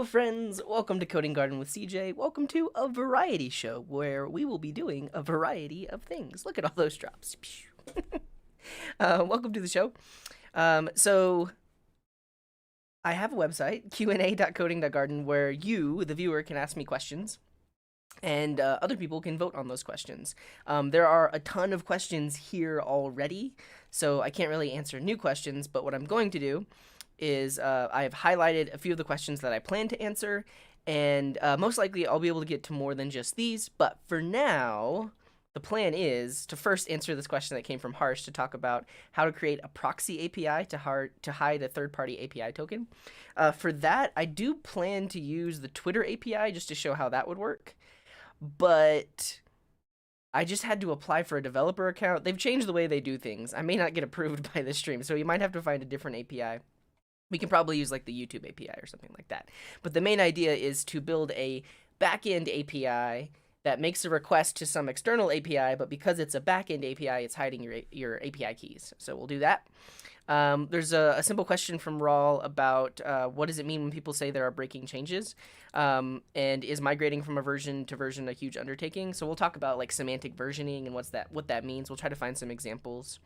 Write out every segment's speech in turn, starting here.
friends, welcome to Coding Garden with CJ. Welcome to a variety show where we will be doing a variety of things. Look at all those drops. Welcome to the show. So I have a website, qa.coding.garden, where you, the viewer, can ask me questions and other people can vote on those questions. There are a ton of questions here already, so I can't really answer new questions, but what I'm going to do is I have highlighted a few of the questions that I plan to answer, and most likely I'll be able to get to more than just these, but for now, the plan is to first answer this question that came from Harsh to talk about how to create a proxy API to hide a third-party API token. For that, I do plan to use the Twitter API just to show how that would work, but I just had to apply for a developer account. They've changed the way they do things. I may not get approved by this stream, so you might have to find a different API. We can probably use like the YouTube API or something like that. But the main idea is to build a backend API that makes a request to some external API, but because it's a backend API, it's hiding your API keys. So we'll do that. There's a simple question from Rawl about what does it mean when people say there are breaking changes, and is migrating from a version to version a huge undertaking? So we'll talk about like semantic versioning and what that means. We'll try to find some examples.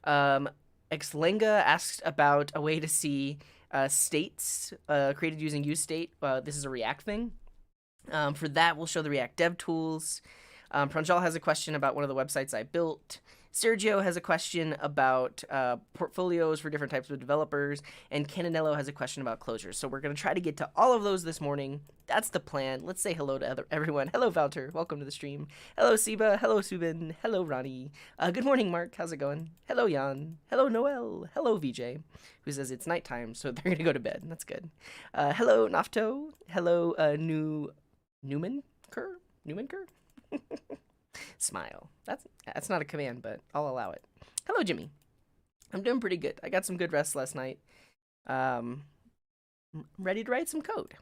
Xlenga asked about a way to see states created using useState. This is a React thing. For that, we'll show the React dev tools. Pranjal has a question about one of the websites I built. Sergio has a question about portfolios for different types of developers, and Cananello has a question about closures. So we're going to try to get to all of those this morning. That's the plan. Let's say hello to everyone. Hello, Valter. Welcome to the stream. Hello, Siba. Hello, Subin. Hello, Ronnie. Good morning, Mark. How's it going? Hello, Jan. Hello, Noel. Hello, VJ, who says it's nighttime, so they're going to go to bed. That's good. Hello, Nafto. Hello, Newmanker? Smile. That's not a command, but I'll allow it. Hello, Jimmy. I'm doing pretty good. I got some good rest last night. Ready to write some code.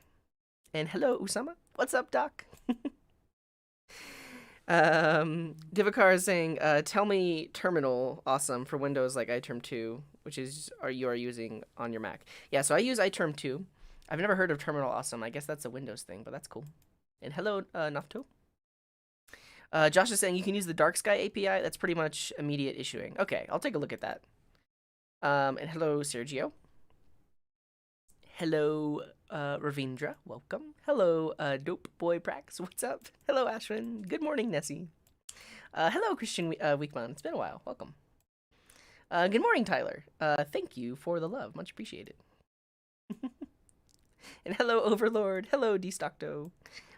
And hello, Usama. What's up, Doc? Divakar is saying, tell me terminal awesome for Windows like iTerm 2, which is you are using on your Mac. Yeah, so I use iTerm 2. I've never heard of terminal awesome. I guess that's a Windows thing, but that's cool. And hello, Nafto. Josh is saying you can use the Dark Sky API. That's pretty much immediate issuing. Okay, I'll take a look at that. And hello, Sergio. Hello, Ravindra. Welcome. Hello, Dope Boy Prax. What's up? Hello, Ashwin. Good morning, Nessie. Hello, Christian Weekman. It's been a while. Welcome. Good morning, Tyler. Thank you for the love. Much appreciated. And hello, Overlord. Hello, Destocto.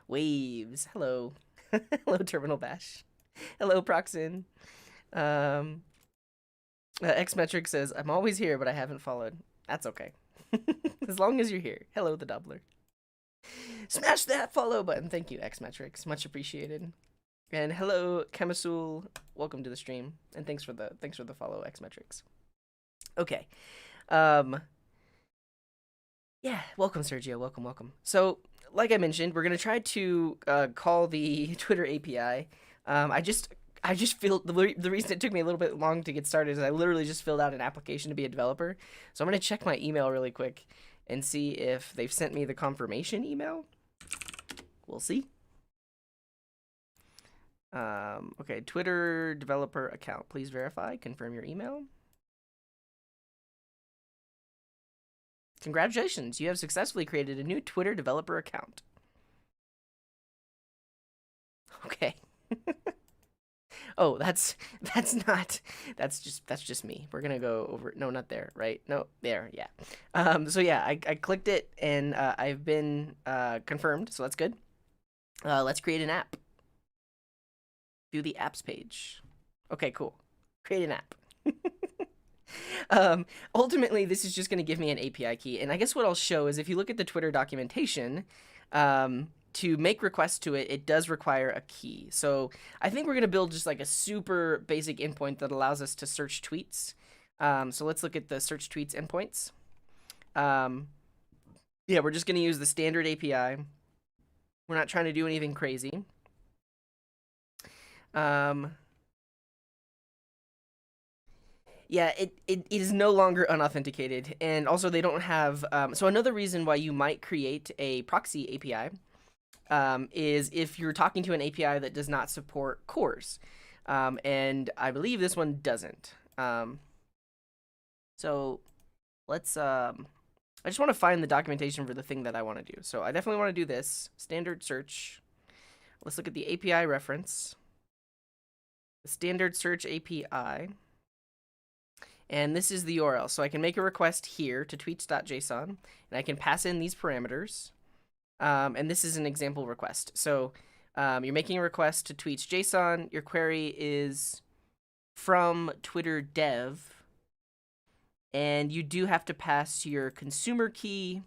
Waves. Hello. Hello, Terminal Bash. Hello, Proxin. Xmetric says, I'm always here, but I haven't followed. That's okay. As long as you're here. Hello, the Doubler. Smash that follow button. Thank you, Xmetrics. Much appreciated. And hello, Chemisul. Welcome to the stream. And thanks for the follow, Xmetrics. Okay. Yeah, welcome, Sergio. Welcome. So, like I mentioned, we're going to try to call the Twitter API. I just feel the reason it took me a little bit long to get started is I literally just filled out an application to be a developer. So I'm going to check my email really quick and see if they've sent me the confirmation email. We'll see. Okay, Twitter developer account. Please verify. Confirm your email. Congratulations, you have successfully created a new Twitter developer account. Okay. Oh, that's just me. We're gonna go over. No, not there. Right? No, there. Yeah. So yeah, I clicked it and I've been confirmed. So that's good. Let's create an app. View the apps page. Okay, cool. Create an app. Ultimately, this is just going to give me an API key. And I guess what I'll show is if you look at the Twitter documentation, to make requests to it, it does require a key. So I think we're going to build just like a super basic endpoint that allows us to search tweets. So let's look at the search tweets endpoints. Yeah, we're just going to use the standard API. We're not trying to do anything crazy. Yeah, it is no longer unauthenticated, and also they don't have. So another reason why you might create a proxy API is if you're talking to an API that does not support cores, and I believe this one doesn't. So let's. I just want to find the documentation for the thing that I want to do. So I definitely want to do this standard search. Let's look at the API reference. The standard search API. And this is the URL. So I can make a request here to tweets.json, and I can pass in these parameters. And this is an example request. So you're making a request to tweets.json. Your query is from Twitter dev. And you do have to pass your consumer key,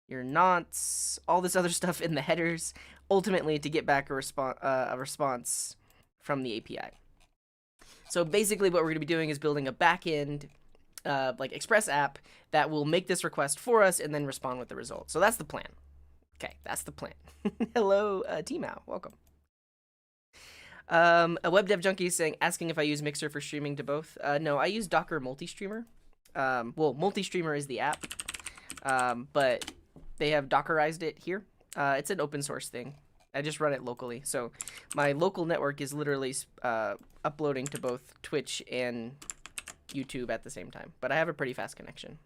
your nonce, all this other stuff in the headers, ultimately to get back a response from the API. So basically what we're going to be doing is building a backend, like Express app, that will make this request for us and then respond with the result. So that's the plan. Okay, that's the plan. Hello, T-Mao. Welcome. A web dev junkie is saying, asking if I use Mixer for streaming to both. No, I use Docker Multistreamer. Well, Multistreamer is the app, but they have Dockerized it here. It's an open source thing. I just run it locally. So my local network is literally uploading to both Twitch and YouTube at the same time. But I have a pretty fast connection.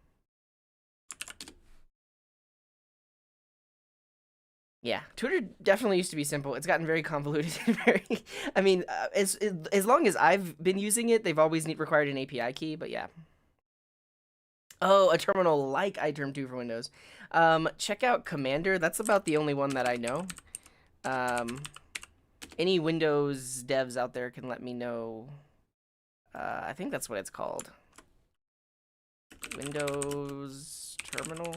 Yeah, Twitter definitely used to be simple. It's gotten very convoluted. I mean, as long as I've been using it, they've always required an API key, but yeah. Oh, a terminal like iTerm2 for Windows. Check out Commander. That's about the only one that I know. Any Windows devs out there can let me know. I think that's what it's called. Windows Terminal.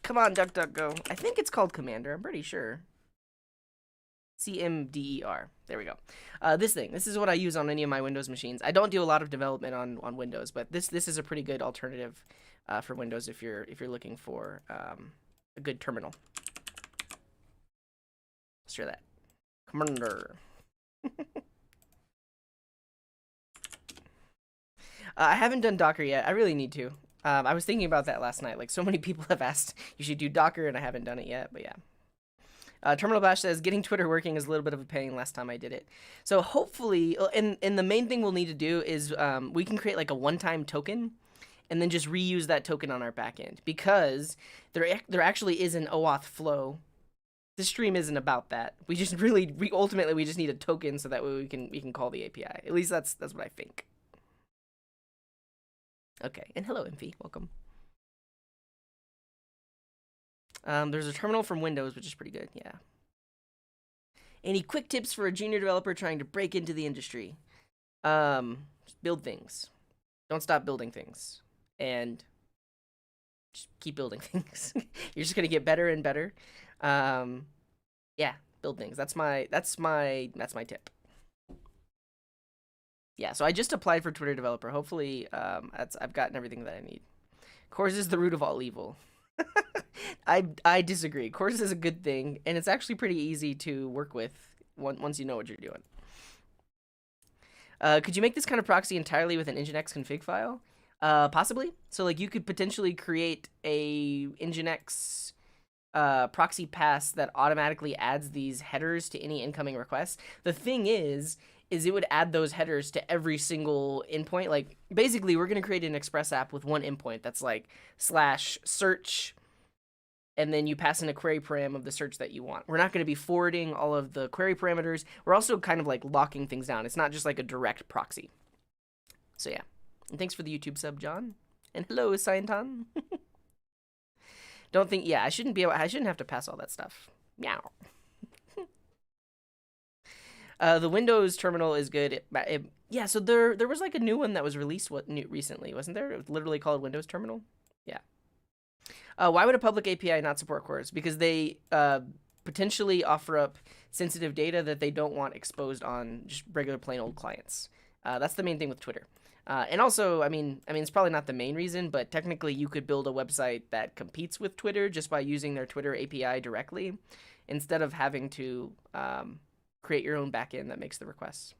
Come on, DuckDuckGo. I think it's called Commander. I'm pretty sure. CMDER. There we go. This is what I use on any of my Windows machines. I don't do a lot of development on Windows, but this is a pretty good alternative for Windows if you're looking for a good terminal. Let's try that. Commander. I haven't done Docker yet. I really need to. I was thinking about that last night. Like, so many people have asked you should do Docker, and I haven't done it yet, but yeah. Terminal Bash says, getting Twitter working is a little bit of a pain last time I did it. So hopefully, and the main thing we'll need to do is we can create like a one-time token and then just reuse that token on our backend, because there actually is an OAuth flow. This stream isn't about that. We just ultimately we just need a token so that way we can call the API. At least that's what I think. Okay, and hello, Imphy. Welcome. There's a terminal from Windows, which is pretty good, yeah. Any quick tips for a junior developer trying to break into the industry? Just build things. Don't stop building things. And just keep building things. You're just gonna get better and better. Yeah, build things. That's my tip. Yeah, so I just applied for Twitter developer. Hopefully, I've gotten everything that I need. Cores is the root of all evil. I disagree. Cores is a good thing, and it's actually pretty easy to work with once you know what you're doing. Could you make this kind of proxy entirely with an Nginx config file? Possibly. So like you could potentially create a Nginx proxy pass that automatically adds these headers to any incoming requests. The thing is it would add those headers to every single endpoint. Like basically we're going to create an Express app with one endpoint that's like /search, and then you pass in a query param of the search that you want. We're not going to be forwarding all of the query parameters. We're also kind of like locking things down. It's not just like a direct proxy. So yeah. And thanks for the YouTube sub, John. And hello, Scienton. Don't think, yeah, I shouldn't have to pass all that stuff. Meow. The Windows terminal is good. Yeah, so there was like a new one that was released recently, wasn't there? It was literally called Windows Terminal. Yeah. Why would a public API not support cores? Because they potentially offer up sensitive data that they don't want exposed on just regular plain old clients. That's the main thing with Twitter. And also, I mean, it's probably not the main reason, but technically you could build a website that competes with Twitter just by using their Twitter API directly. instead of having to create your own backend that makes the requests.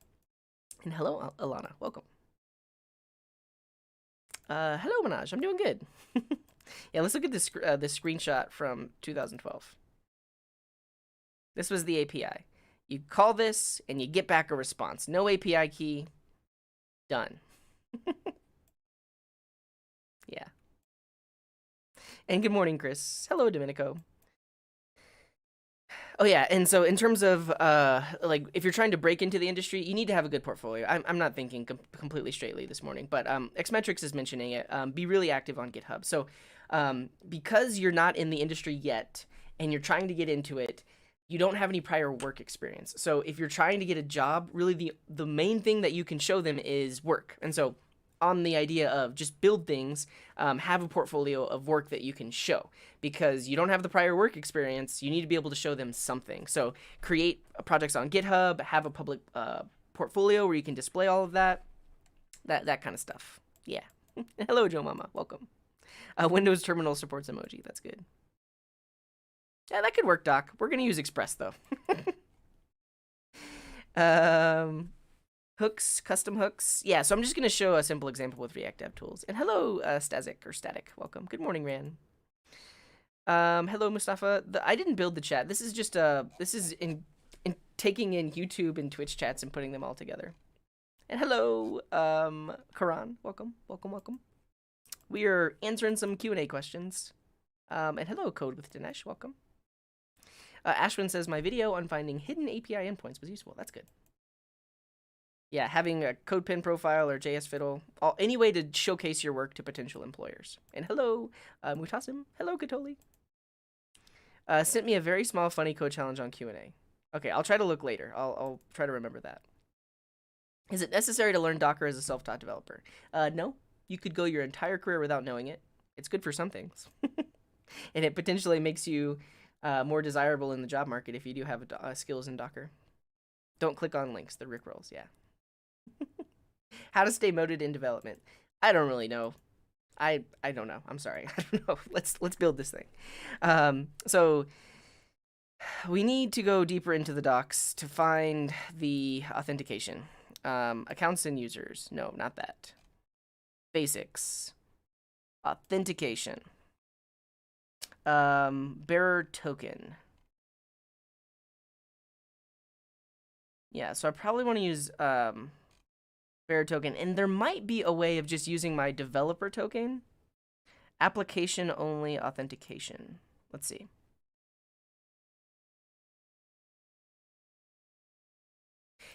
And hello, Alana. Welcome. Hello, Manaj. I'm doing good. Yeah, let's look at this screenshot from 2012. This was the API. You call this, and you get back a response. No API key. Done. Yeah. And good morning, Chris. Hello, Domenico. Oh yeah, and so in terms of like if you're trying to break into the industry, you need to have a good portfolio. I'm not thinking completely straightly this morning, but Xmetrics is mentioning it. Be really active on GitHub. So because you're not in the industry yet and you're trying to get into it, you don't have any prior work experience. So if you're trying to get a job, really the main thing that you can show them is work. And so on the idea of just build things, have a portfolio of work that you can show, because you don't have the prior work experience. You need to be able to show them something. So create projects on GitHub, have a public portfolio where you can display all of that kind of stuff. Yeah. Hello, Joe Mama. Welcome. Windows Terminal supports emoji. That's good. Yeah, that could work, Doc. We're going to use Express, though. Hooks, custom hooks. Yeah, so I'm just going to show a simple example with React DevTools. And hello, Static. Welcome. Good morning, Ran. Hello, Mustafa. I didn't build the chat. This is just this is in taking in YouTube and Twitch chats and putting them all together. And hello, Karan. Welcome. We are answering some Q&A questions. And hello, Code with Dinesh. Welcome. Ashwin says, my video on finding hidden API endpoints was useful. That's good. Yeah, having a CodePen profile or JS Fiddle, any way to showcase your work to potential employers. And hello, Mutasim. Hello, Katoli. Sent me a very small funny code challenge on Q&A. Okay, I'll try to look later. I'll try to remember that. Is it necessary to learn Docker as a self-taught developer? No. You could go your entire career without knowing it. It's good for some things. And it potentially makes you more desirable in the job market if you do have skills in Docker. Don't click on links. The Rickrolls, yeah. How to stay motivated in development. I don't really know. I don't know. I'm sorry. I don't know. Let's build this thing. So we need to go deeper into the docs to find the authentication. Accounts and users. No, not that. Basics. Authentication. Bearer token. Yeah, so I probably want to use bearer token, and there might be a way of just using my developer token. Application only authentication. Let's see.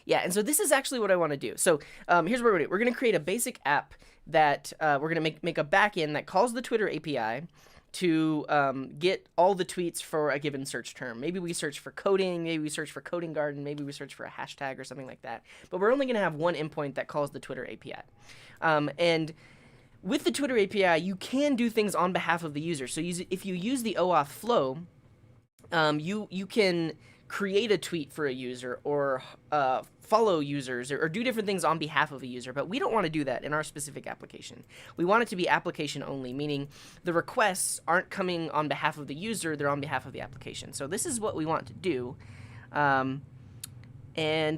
Yeah, and so this is actually what I want to do. So here's what we're going to do. We're going to create a basic app that we're going to make a backend that calls the Twitter API to get all the tweets for a given search term. Maybe we search for coding, maybe we search for coding garden, maybe we search for a hashtag or something like that. But we're only going to have one endpoint that calls the Twitter API. And with the Twitter API, you can do things on behalf of the user. So if you use the OAuth flow, you can create a tweet for a user or follow users or do different things on behalf of a user, but we don't want to do that in our specific application. We want it to be application only, meaning the requests aren't coming on behalf of the user, they're on behalf of the application. So this is what we want to do. And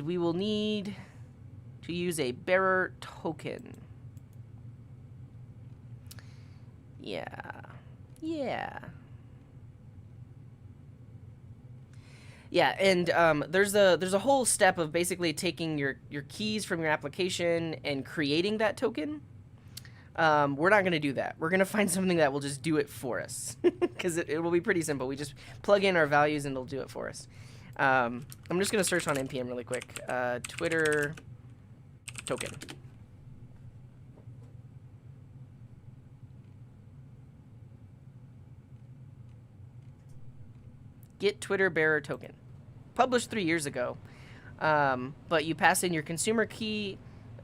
we will need to use a bearer token. Yeah. Yeah, and there's a whole step of basically taking your keys from your application and creating that token. We're not going to do that. We're going to find something that will just do it for us, because it will be pretty simple. We just plug in our values and it'll do it for us. I'm just going to search on npm really quick. Twitter token. Get Twitter bearer token. Published 3 years ago, but you pass in your consumer key,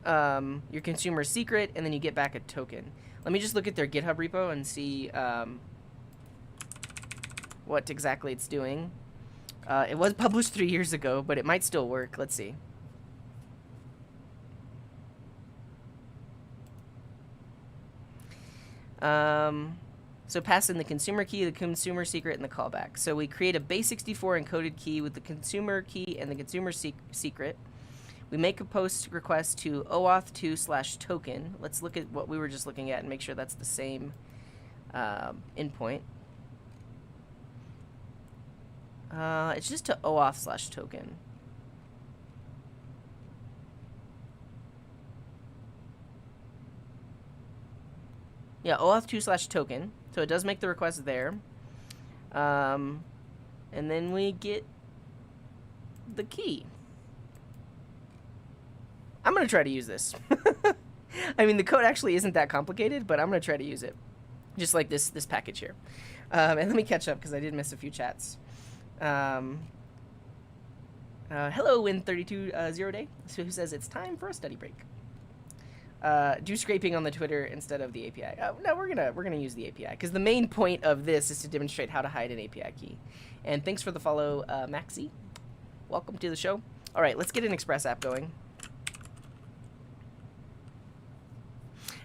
your consumer secret, and then you get back a token. Let me just look at their GitHub repo and see what exactly it's doing. It was published 3 years ago, but it might still work. Let's see. So pass in the consumer key, the consumer secret, and the callback. So we create a base64 encoded key with the consumer key and the consumer secret. We make a post request to OAuth2/token. Let's look at what we were just looking at and make sure that's the same endpoint. It's just to OAuth/token. Yeah, OAuth2/token. So it does make the request there. And then we get the key. I'm going to try to use this. I mean, the code actually isn't that complicated, but I'm going to try to use it. Just like this package here. And let me catch up because I did miss a few chats. Hello, Win32 who says it's time for a study break. Do scraping on the Twitter instead of the API. No, we're gonna use the API because the main point of this is to demonstrate how to hide an API key. And thanks for the follow, Maxi. Welcome to the show. All right, let's get an Express app going.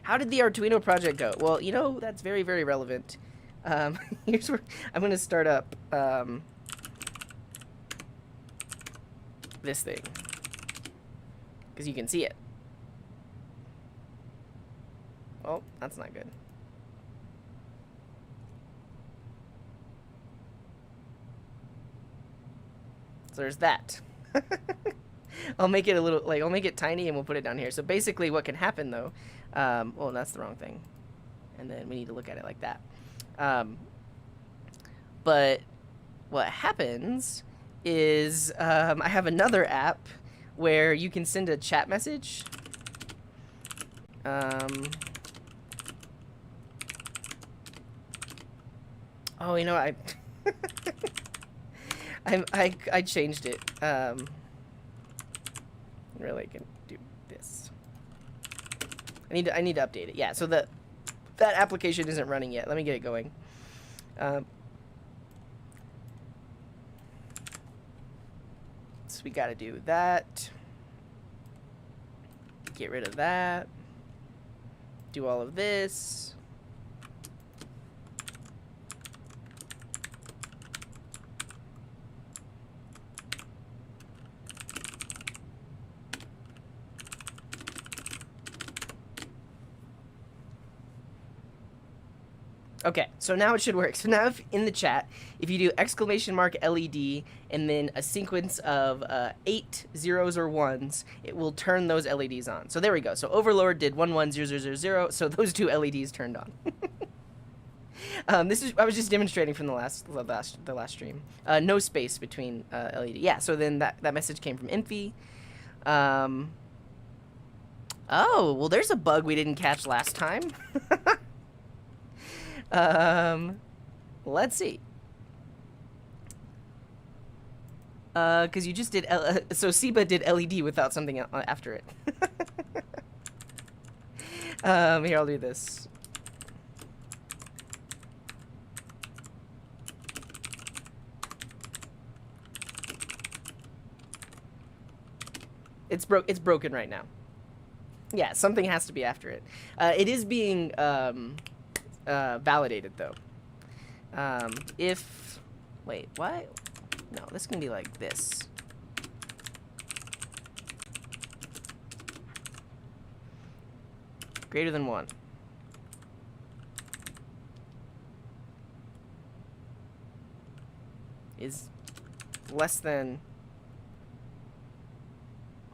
How did the Arduino project go? Well, you know, that's very, very relevant. Here's where I'm gonna start up this thing because you can see it. Oh, that's not good. So there's that. I'll make it a little, like, I'll make it tiny and we'll put it down here. So basically what can happen though, well, that's the wrong thing. And then we need to look at it like that. But what happens is I have another app where you can send a chat message. Oh, you know, I changed it. Really, I can do this. I need to update it. Yeah, so that application isn't running yet. Let me get it going. So we got to do that. Get rid of that. Do all of this. Okay, so now it should work. So now if in the chat, if you do !LED and then a sequence of 8 zeros or 1s, it will turn those LEDs on. So there we go. So Overlord did 110000, so those two LEDs turned on. I was just demonstrating from the last stream. No space between LED. Yeah, so then that message came from Infi. Oh, well there's a bug we didn't catch last time. Let's see. Because you just did, so Seba did LED without something after it. Here, I'll do this. It's broken right now. Yeah, something has to be after it. It is being, validated though. Wait, what? No, this can be like this. Greater than 1. Is less than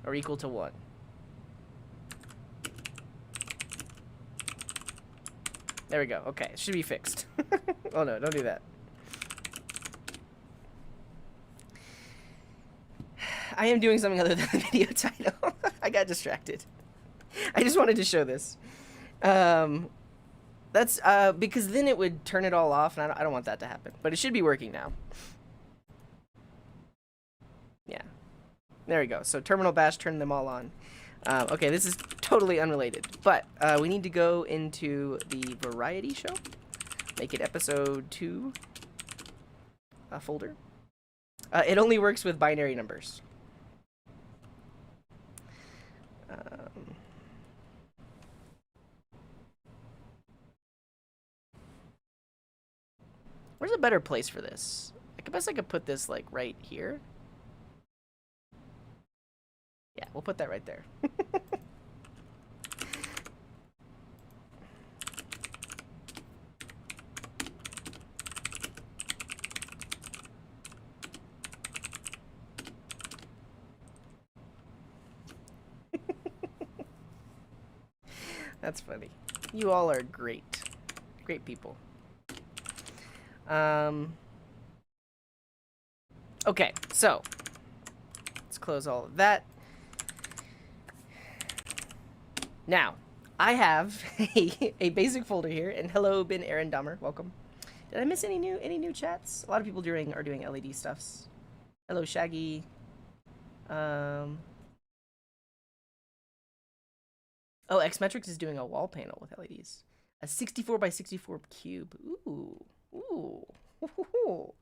or equal to 1. There we go. Okay, it should be fixed. Oh no, don't do that. I am doing something other than the video title. I got distracted. I just wanted to show this. That's because then it would turn it all off, and I don't want that to happen. But it should be working now. Yeah. There we go. So terminal bash turned them all on. Okay, this is totally unrelated, but we need to go into the variety show, make it episode 2 folder. It only works with binary numbers. Where's a better place for this? I guess I could put this like right here. Yeah, we'll put that right there. That's funny. You all are great. Great people. Okay, so let's close all of that. Now, I have a basic folder here, and hello, Ben Aaron Dummer, welcome. Did I miss any new chats? A lot of people are doing LED stuffs. Hello, Shaggy. Oh, Xmetrics is doing a wall panel with LEDs. A 64 by 64 cube. Ooh. Ooh. All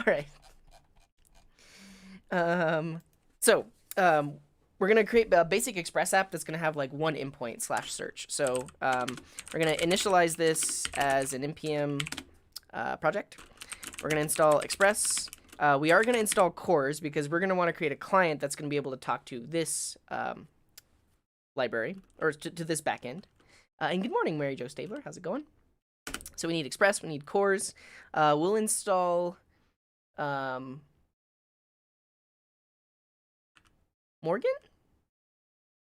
right. We're going to create a basic Express app that's going to have like one endpoint / search. So we're going to initialize this as an npm project. We're going to install Express. We are going to install cores because we're going to want to create a client that's going to be able to talk to this library, or to this backend. And good morning, Mary Jo Stabler. How's it going? So we need Express, we need cores. We'll install Morgan?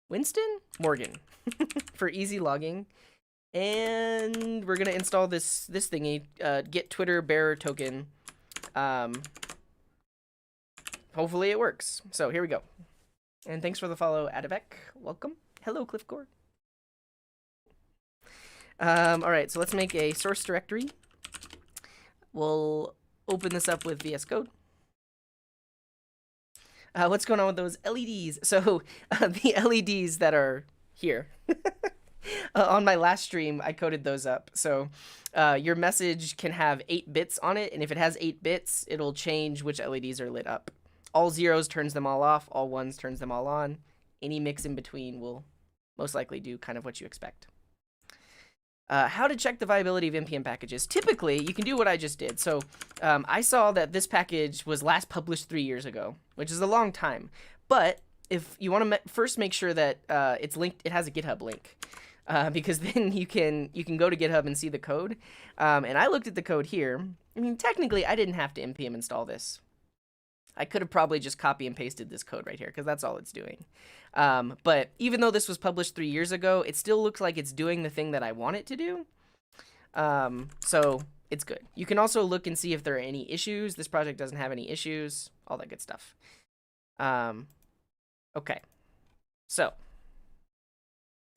Winston? Morgan for easy logging. And we're gonna install this thingy, get Twitter bearer token. Hopefully it works. So here we go. And thanks for the follow, Adivek. Welcome. Hello, Cliffcore. All right, so let's make a source directory. We'll open this up with VS Code. What's going on with those LEDs? So the LEDs that are here. On my last stream, I coded those up. So your message can have 8 bits on it, and if it has 8 bits, it'll change which LEDs are lit up. All zeros turns them all off, all ones turns them all on. Any mix in between will most likely do kind of what you expect. How to check the viability of npm packages. Typically, you can do what I just did. So I saw that this package was last published 3 years ago, which is a long time. But if you want to first make sure that it's linked, it has a GitHub link. Because then you can go to GitHub and see the code. And I looked at the code here. I mean, technically, I didn't have to npm install this. I could have probably just copy and pasted this code right here because that's all it's doing. But even though this was published 3 years ago, it still looks like it's doing the thing that I want it to do. So it's good. You can also look and see if there are any issues. This project doesn't have any issues, all that good stuff. Okay. So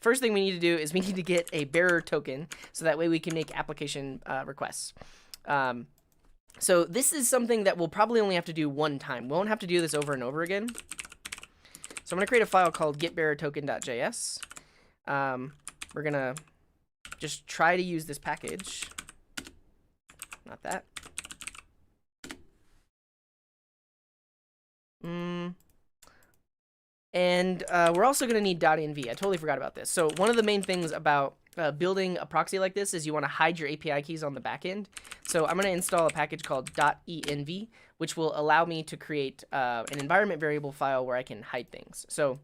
first thing we need to do is we need to get a bearer token so that way we can make application requests. So this is something that we'll probably only have to do one time. We won't have to do this over and over again. So I'm going to create a file called getBearerToken.js. We're going to just try to use this package. Not that. And we're also going to need .env. I totally forgot about this. So one of the main things about building a proxy like this is you want to hide your API keys on the back end. So I'm going to install a package called .env, which will allow me to create an environment variable file where I can hide things. So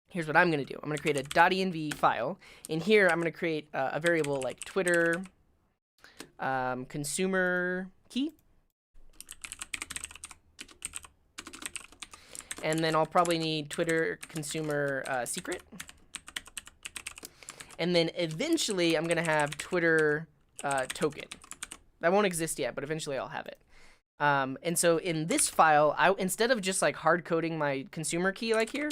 here's what I'm going to do. I'm going to create a .env file. In here, I'm going to create a variable like Twitter consumer key. And then I'll probably need Twitter consumer secret. And then eventually I'm going to have Twitter token. That won't exist yet, but eventually I'll have it. And so in this file, instead of just like hard coding my consumer key like here,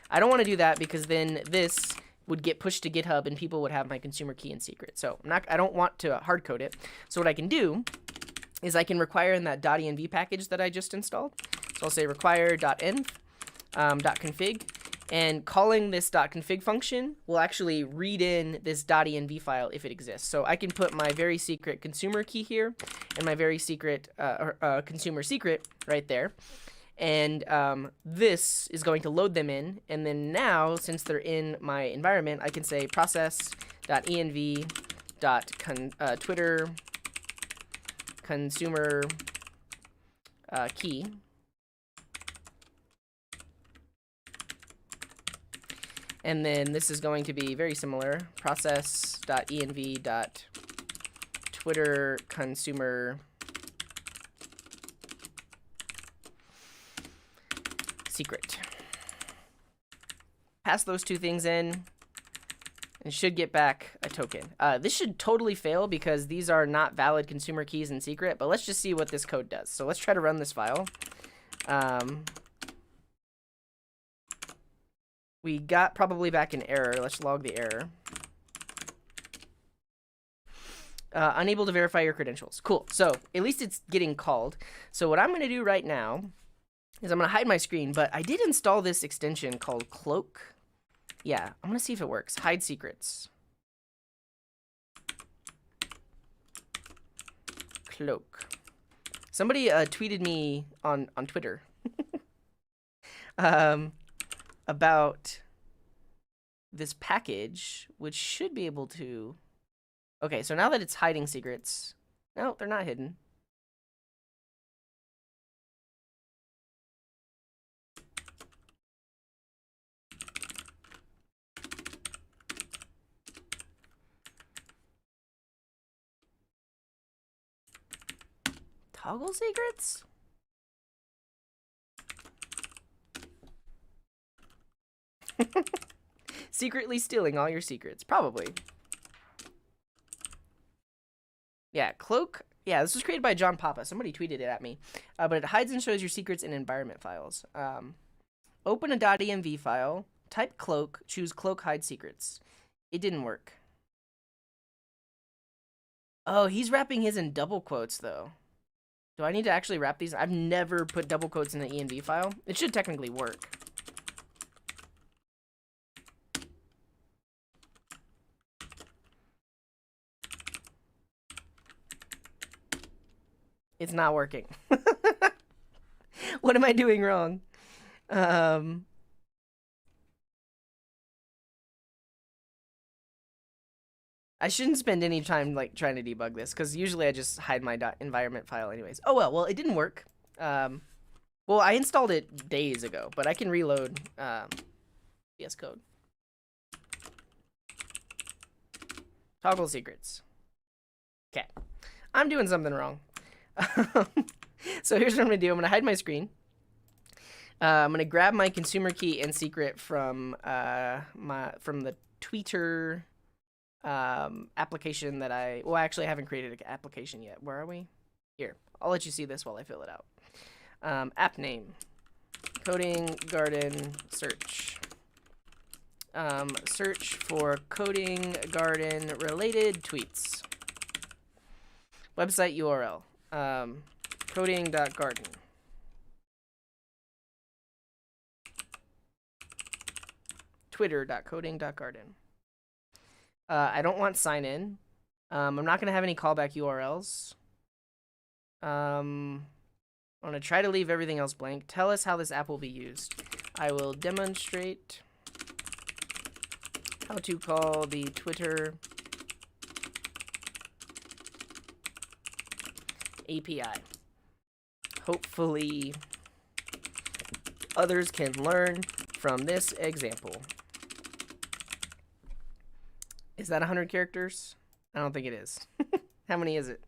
I don't want to do that because then this would get pushed to GitHub and people would have my consumer key and secret. So I don't want to hard code it. So what I can do is I can require in that .env package that I just installed. So I'll say require.env .config, and calling this .config function will actually read in this .env file if it exists. So I can put my very secret consumer key here and my very secret consumer secret right there. And this is going to load them in. And then now, since they're in my environment, I can say process.env.twitter consumer key. And then this is going to be very similar, process.env.Twitter consumer secret. Pass those two things in and should get back a token. This should totally fail because these are not valid consumer keys in secret, but let's just see what this code does. So let's try to run this file. We got probably back an error. Let's log the error. Unable to verify your credentials. Cool. So at least it's getting called. So what I'm going to do right now is I'm going to hide my screen, but I did install this extension called Cloak. Yeah, I'm going to see if it works. Hide secrets. Cloak. Somebody tweeted me on Twitter about this package, which should be able to... Okay, so now that it's hiding secrets... No, they're not hidden. Toggle secrets? Secretly stealing all your secrets. Probably. Yeah, Cloak. Yeah, this was created by John Papa. Somebody tweeted it at me. But it hides and shows your secrets in environment files. Open a .env file. Type Cloak. Choose Cloak Hide Secrets. It didn't work. Oh, he's wrapping his in double quotes, though. Do I need to actually wrap these? I've never put double quotes in an env file. It should technically work. It's not working. What am I doing wrong? I shouldn't spend any time like trying to debug this because usually I just hide my .environment file anyways. Oh well, it didn't work. Well, I installed it days ago, but I can reload VS Code. Toggle secrets. Okay, I'm doing something wrong. So here's what I'm gonna do. I'm gonna hide my screen. I'm gonna grab my consumer key and secret from the Twitter application that I haven't created an application yet. Where are we? Here, I'll let you see this while I fill it out. App name, Coding Garden search. Search for Coding Garden related tweets. Website URL. Coding.garden. Twitter.coding.garden. I don't want sign in. I'm not going to have any callback URLs. I'm going to try to leave everything else blank. Tell us how this app will be used. I will demonstrate how to call the Twitter API. Hopefully, others can learn from this example. Is that 100 characters? I don't think it is. How many is it?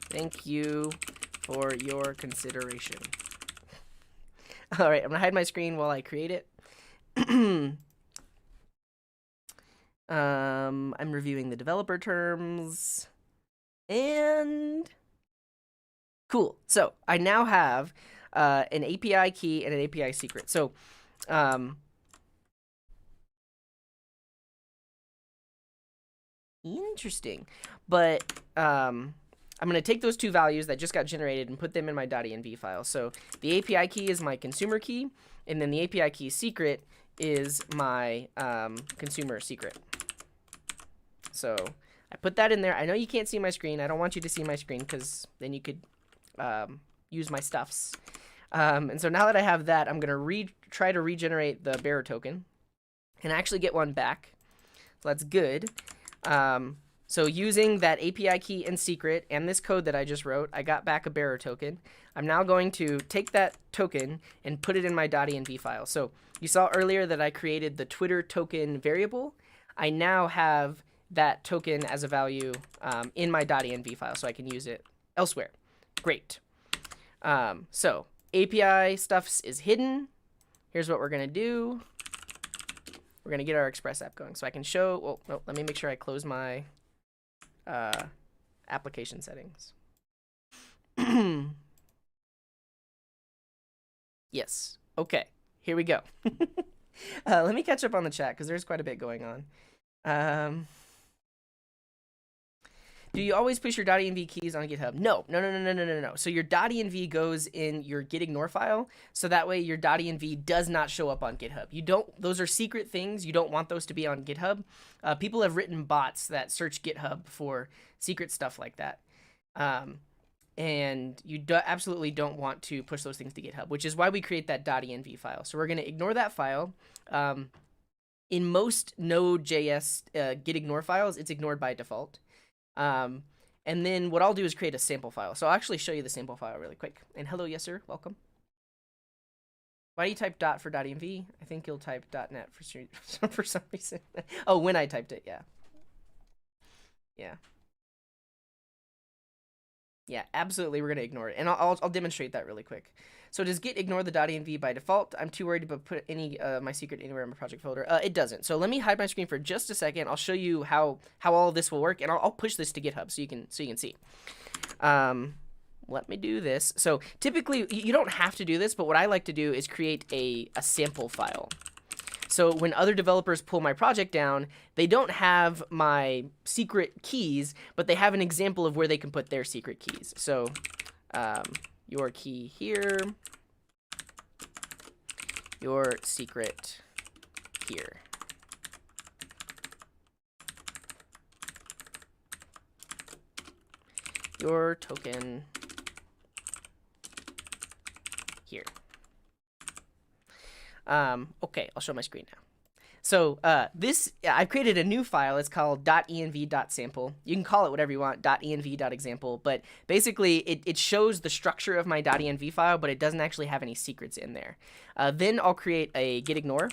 Thank you for your consideration. All right, I'm gonna hide my screen while I create it. I'm reviewing the developer terms. And cool. So I now have an API key and an API secret. So interesting. But I'm going to take those two values that just got generated and put them in my .env file. So the API key is my consumer key, and then the API key secret is my consumer secret. So I put that in there. I know you can't see my screen. I don't want you to see my screen because then you could use my stuffs. And so now that I have that, I'm going to try to regenerate the bearer token and actually get one back. So that's good. So using that API key and secret and this code that I just wrote, I got back a bearer token. I'm now going to take that token and put it in my .env file. So you saw earlier that I created the Twitter token variable. I now have that token as a value in my .env file, so I can use it elsewhere. Great. So API stuff is hidden. Here's what we're going to do. We're going to get our Express app going. So I can show, well, no, let me make sure I close my application settings. Yes. Okay. Here we go. Let me catch up on the chat because there's quite a bit going on. Do you always push your .env keys on GitHub? No. So your .env goes in your gitignore file, so that way your .env does not show up on GitHub. You don't; those are secret things. You don't want those to be on GitHub. People have written bots that search GitHub for secret stuff like that, and you absolutely don't want to push those things to GitHub, which is why we create that .env file. So we're going to ignore that file. In most node.js gitignore files, it's ignored by default. And then what I'll do is create a sample file. So I'll actually show you the sample file really quick. And hello, yes sir, welcome. Why do you type dot for .env? I think you'll type .net for some reason. Oh, when I typed it, yeah. Yeah, absolutely, we're gonna ignore it. And I'll demonstrate that really quick. So does Git ignore the .env by default? I'm too worried about put any my secret anywhere in my project folder. It doesn't. So let me hide my screen for just a second. I'll show you how all of this will work, and I'll push this to GitHub so you can see. Let me do this. So typically you don't have to do this, but what I like to do is create a sample file. So when other developers pull my project down, they don't have my secret keys, but they have an example of where they can put their secret keys. So your key here, your secret here. Your token here. Okay, I'll show my screen now. So I've created a new file. It's called .env.sample. You can call it whatever you want, .env.example, but basically it shows the structure of my .env file, but it doesn't actually have any secrets in there. Then I'll create a gitignore.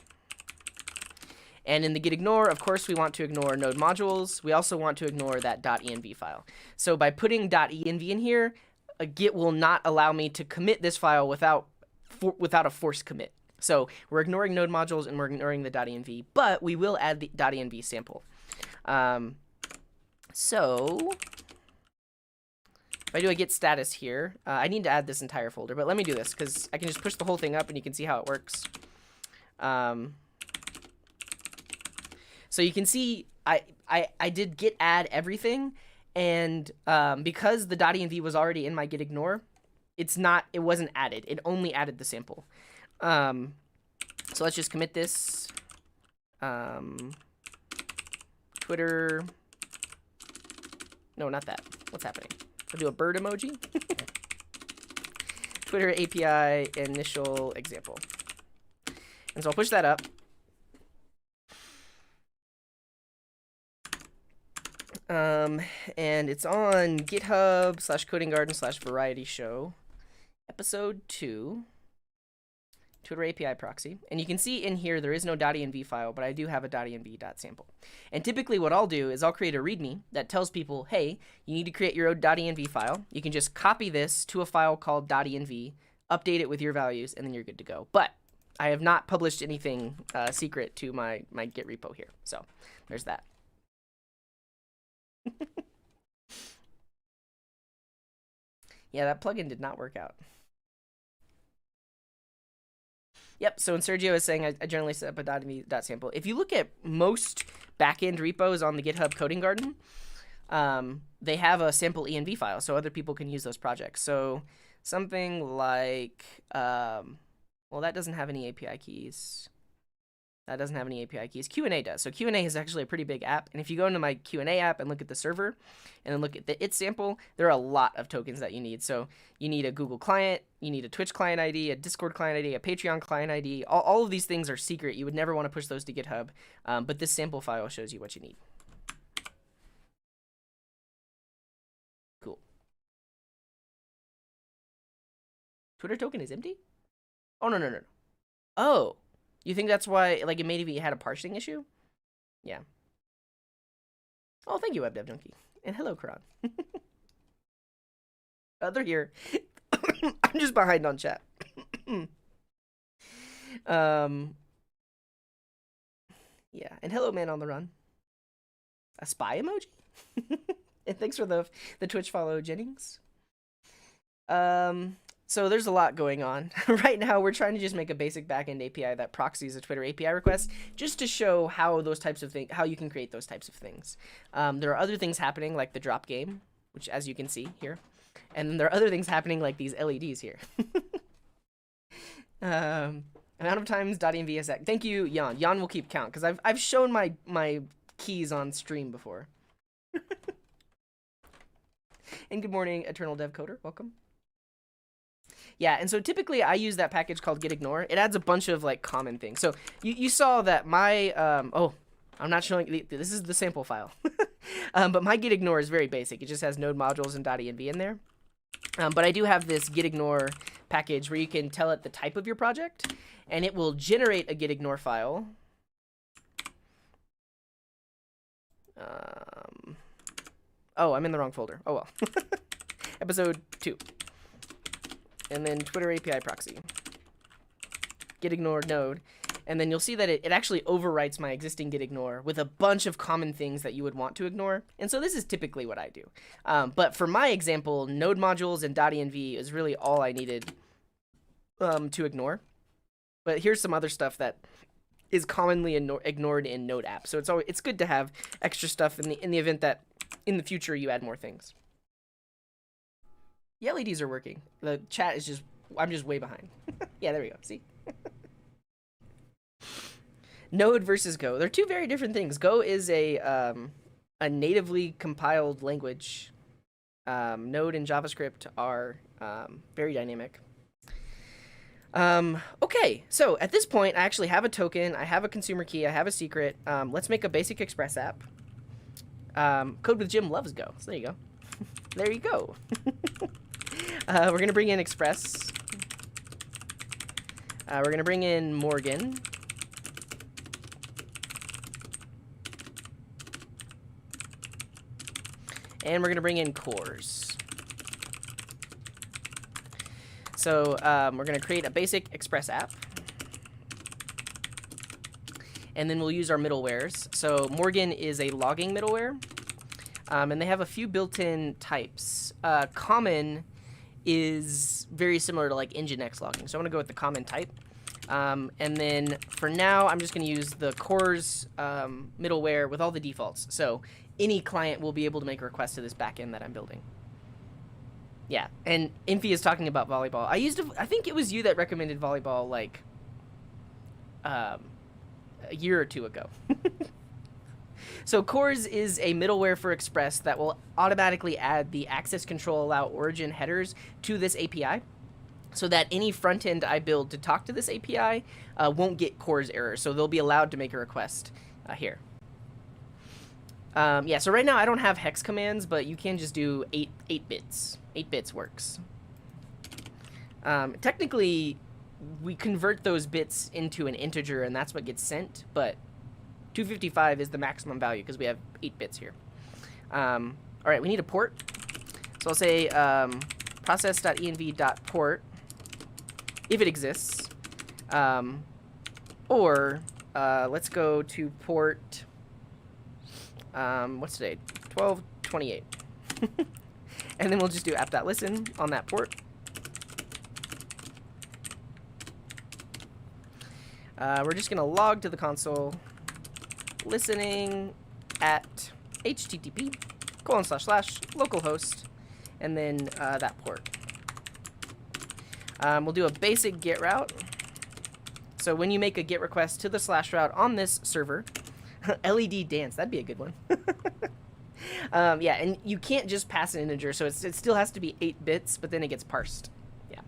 And in the gitignore, of course, we want to ignore node modules. We also want to ignore that .env file. So by putting .env in here, Git will not allow me to commit this file without a forced commit. So we're ignoring node modules and we're ignoring the .env, but we will add the .env sample. So if I do a git status here, I need to add this entire folder, but let me do this because I can just push the whole thing up and you can see how it works. So you can see I did git add everything, and because the .env was already in my gitignore, it wasn't added. It only added the sample. So let's just commit this. Twitter. No, not that. What's happening? I'll do a bird emoji. Twitter API initial example. And so I'll push that up. And it's on GitHub /codinggarden/variety show, episode 2. Twitter API proxy. And you can see in here there is no .env file, but I do have a .env.sample. And typically what I'll do is I'll create a README that tells people, hey, you need to create your own .env file. You can just copy this to a file called .env, update it with your values, and then you're good to go. But I have not published anything secret to my Git repo here. So there's that. Yeah, that plugin did not work out. Yep, so when Sergio is saying I generally set up a .env.sample, if you look at most backend repos on the GitHub Coding Garden, they have a sample env file, so other people can use those projects. So something like, well, that doesn't have any API keys. That doesn't have any API keys. Q&A does. So Q&A is actually a pretty big app. And if you go into my Q&A app and look at the server and then look at the it sample, there are a lot of tokens that you need. So you need a Google client, you need a Twitch client ID, a Discord client ID, a Patreon client ID. All of these things are secret. You would never want to push those to GitHub. But this sample file shows you what you need. Twitter token is empty? Oh, no, no, no, no. Oh, you think that's why, like, it maybe had a parsing issue? Yeah. Oh, thank you, WebDevJunkie. And hello, Karan. They're here. I'm just behind on chat. Yeah, and hello, man on the run. A spy emoji? And thanks for the Twitch follow, Jennings. So there's a lot going on. Right now, we're trying to just make a basic backend API that proxies a Twitter API request, just to show how those types of things, how you can create those types of things. There are other things happening, like the drop game, which, as you can see here, and then there are other things happening, like these LEDs here. Amount of times .env is that. Thank you, Jan. Jan will keep count because I've shown my keys on stream before. And good morning, Eternal Dev Coder. Welcome. Yeah, and so typically I use that package called gitignore. It adds a bunch of like common things. So you saw that my oh, I'm not showing, this is the sample file. But my gitignore is very basic. It just has node modules and .env in there. But I do have this gitignore package where you can tell it the type of your project, and it will generate a gitignore file. Oh, I'm in the wrong folder. Oh well. Episode 2. And then Twitter API proxy. Gitignore node. And then you'll see that it actually overwrites my existing gitignore with a bunch of common things that you would want to ignore. And so this is typically what I do. But for my example, node modules and .env is really all I needed to ignore. But here's some other stuff that is commonly ignored in node apps. So it's good to have extra stuff in the event that in the future you add more things. The LEDs are working. The chat is just, I'm just way behind. Yeah, there we go. See? Node versus Go. They're two very different things. Go is a natively compiled language. Node and JavaScript are very dynamic. Okay, so at this point, I actually have a token, I have a consumer key, I have a secret. Let's make a basic Express app. Code with Jim loves Go, so there you go. There you go. We're going to bring in Express. We're going to bring in Morgan. And we're going to bring in cores. So we're going to create a basic Express app. And then we'll use our middlewares. So Morgan is a logging middleware. And they have a few built-in types. Common is very similar to like Nginx logging. So I'm going to go with the common type. And then for now, I'm just going to use the cores middleware with all the defaults. So any client will be able to make a request to this backend that I'm building. Yeah, and Infi is talking about volleyball. I think it was you that recommended volleyball like a year or two ago. So cores is a middleware for Express that will automatically add the access control allow origin headers to this API, so that any front end I build to talk to this API won't get cores error. So they'll be allowed to make a request here. Yeah, so right now I don't have hex commands, but you can just do 8 bits. 8 bits works. Technically, we convert those bits into an integer, and that's what gets sent, but 255 is the maximum value because we have 8 bits here. All right, we need a port. So I'll say process.env.port if it exists. Or let's go to port, what's today? 1228. And then we'll just do app.listen on that port. We're just going to log to the console listening at http://localhost and then that port. We'll do a basic get route. So when you make a get request to the /route on this server, LED dance, that'd be a good one. Yeah, and you can't just pass an integer, so it still has to be 8 bits, but then it gets parsed. Yeah.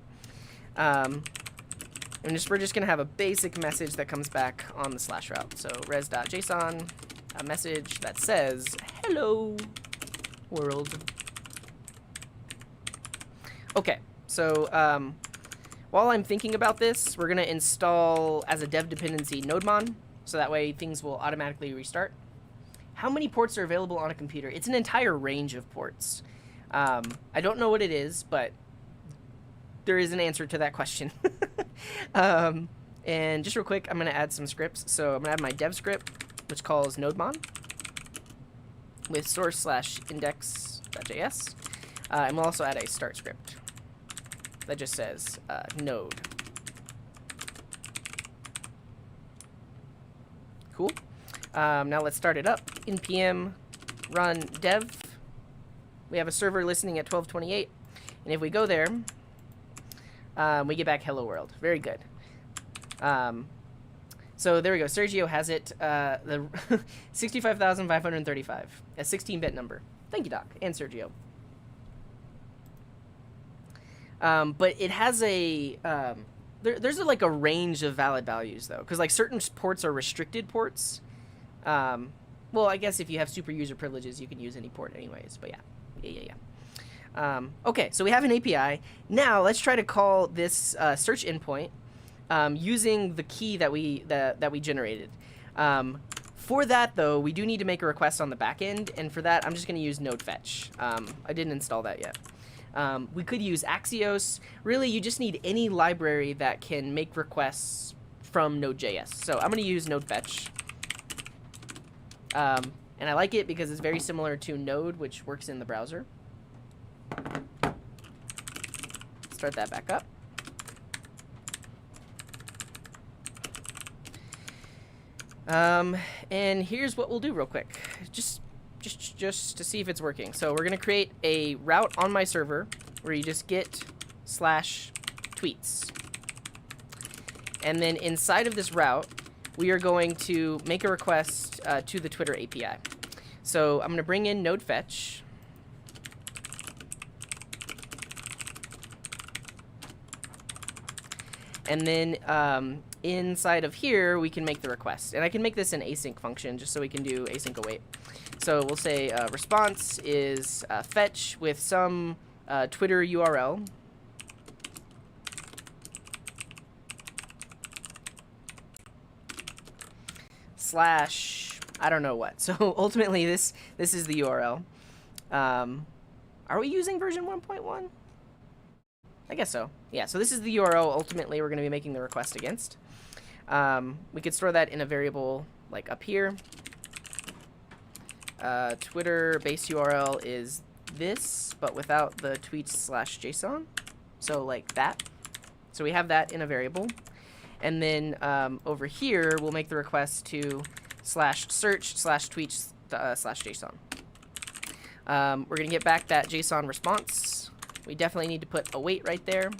And we're just going to have a basic message that comes back on the /route. So res.json, a message that says, hello, world. Okay, so while I'm thinking about this, we're going to install as a dev dependency nodemon, so that way things will automatically restart. How many ports are available on a computer? It's an entire range of ports. I don't know what it is, but there is an answer to that question. And just real quick, I'm going to add some scripts. So I'm going to have my dev script, which calls nodemon with source/index.js. And we'll also add a start script that just says node. Cool. Now let's start it up. npm run dev. We have a server listening at 12:28. And if we go there, we get back hello world. Very good. So there we go. Sergio has it. The 65,535. A 16-bit number. Thank you, Doc. And Sergio. But it has a... there's like a range of valid values, though. Because like certain ports are restricted ports. Well, I guess if you have super user privileges, you can use any port anyways. But yeah. Okay, so we have an API. Now let's try to call this search endpoint using the key that we generated. For that, though, we do need to make a request on the back end, and for that, I'm just going to use node fetch. I didn't install that yet. We could use Axios. Really, you just need any library that can make requests from node.js. So I'm going to use node fetch. And I like it because it's very similar to Node, which works in the browser. Start that back up. And here's what we'll do real quick, just to see if it's working. So we're gonna create a route on my server where you just get /tweets, and then inside of this route, we are going to make a request to the Twitter API. So I'm gonna bring in node fetch. And then inside of here, we can make the request. And I can make this an async function just so we can do async await. So we'll say response is fetch with some Twitter URL. / I don't know what. So ultimately, this is the URL. Are we using version 1.1? I guess so. Yeah, so this is the URL ultimately we're going to be making the request against. We could store that in a variable like up here. Twitter base URL is this, but without the tweets/JSON. So like that. So we have that in a variable. And then over here, we'll make the request to /search/tweets/JSON. We're going to get back that JSON response. We definitely need to put await right there.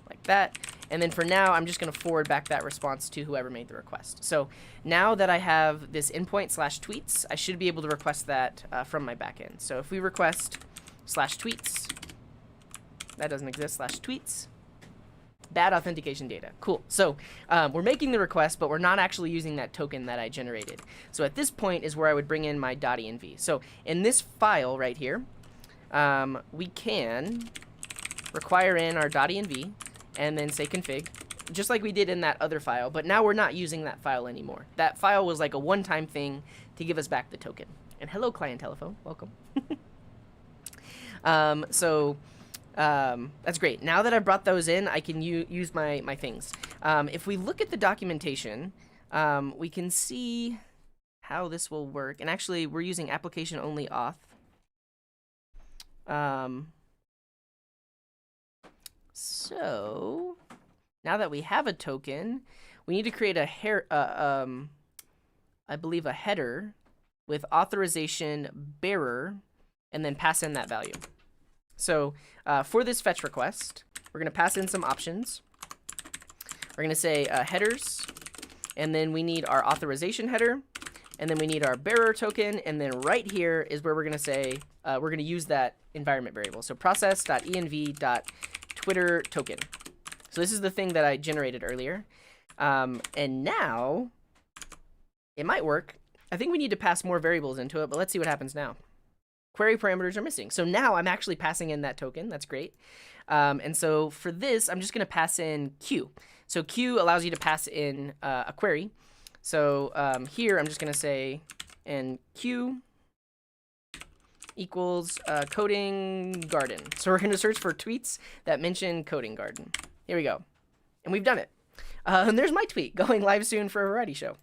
Like that. And then for now, I'm just going to forward back that response to whoever made the request. So now that I have this endpoint /tweets, I should be able to request that from my backend. So if we request /tweets, that doesn't exist, /tweets, bad authentication data. Cool. So we're making the request, but we're not actually using that token that I generated. So at this point is where I would bring in my .env. So in this file right here, we can require in our .env and then say config, just like we did in that other file, but now we're not using that file anymore. That file was like a one-time thing to give us back the token. And hello, client telephone. Welcome. That's great. Now that I've brought those in, I can use my things. If we look at the documentation, we can see how this will work. And actually, we're using application only auth. So now that we have a token, we need to create a I believe a header with authorization bearer, and then pass in that value. So for this fetch request, we're going to pass in some options. We're going to say headers, and then we need our authorization header, and then we need our bearer token, and then right here is where we're going to say, we're going to use that environment variable. So process.env.Twitter token. So this is the thing that I generated earlier. And now it might work. I think we need to pass more variables into it, but let's see what happens now. query parameters are missing. So now I'm actually passing in that token. That's great. And so for this, I'm just going to pass in Q. So Q allows you to pass in a query. So here I'm just going to say, and Q equals coding garden. So we're going to search for tweets that mention coding garden. Here we go. And we've done it. And there's my tweet going live soon for a variety show.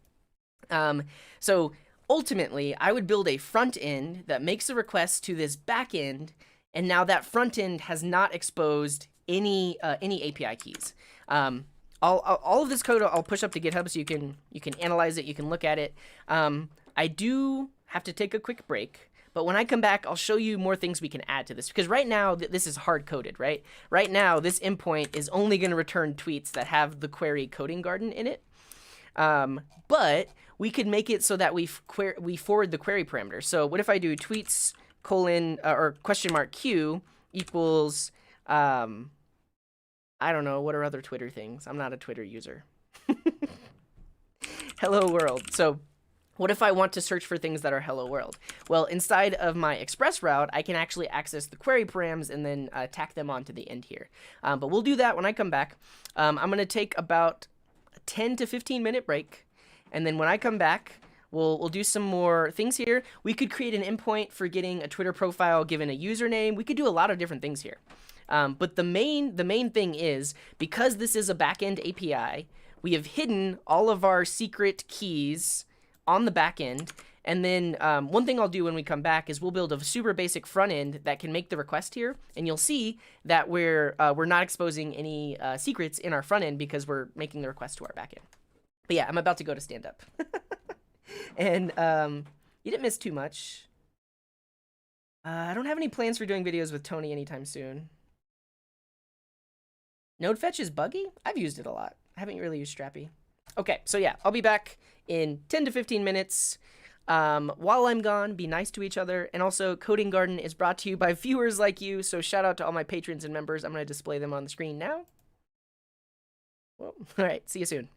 So ultimately, I would build a front end that makes a request to this back end, and now that front end has not exposed any API keys. All of this code I'll push up to GitHub so you can analyze it, you can look at it. I do have to take a quick break, but when I come back, I'll show you more things we can add to this, because right now this is hard coded, right? Right now, this endpoint is only going to return tweets that have the query coding garden in it. But we could make it so that we forward the query parameter. So what if I do tweets colon or question mark Q equals, I don't know, what are other Twitter things? I'm not a Twitter user. Hello world. So what if I want to search for things that are hello world? Well, inside of my express route, I can actually access the query params and then tack them onto the end here. But we'll do that when I come back. I'm going to take about a 10 to 15 minute break. And then when I come back, we'll do some more things here. We could create an endpoint for getting a Twitter profile given a username. We could do a lot of different things here. But the main thing is, because this is a backend API, we have hidden all of our secret keys on the back end. And then one thing I'll do when we come back is we'll build a super basic front end that can make the request here. And you'll see that we're not exposing any secrets in our front end because we're making the request to our back end. But yeah, I'm about to go to stand up. And you didn't miss too much. I don't have any plans for doing videos with Tony anytime soon. Node fetch is buggy? I've used it a lot. I haven't really used Strappy. Okay, so yeah, I'll be back in 10 to 15 minutes. While I'm gone, be nice to each other. And also, Coding Garden is brought to you by viewers like you, so shout out to all my patrons and members. I'm going to display them on the screen now. Well, all right, see you soon.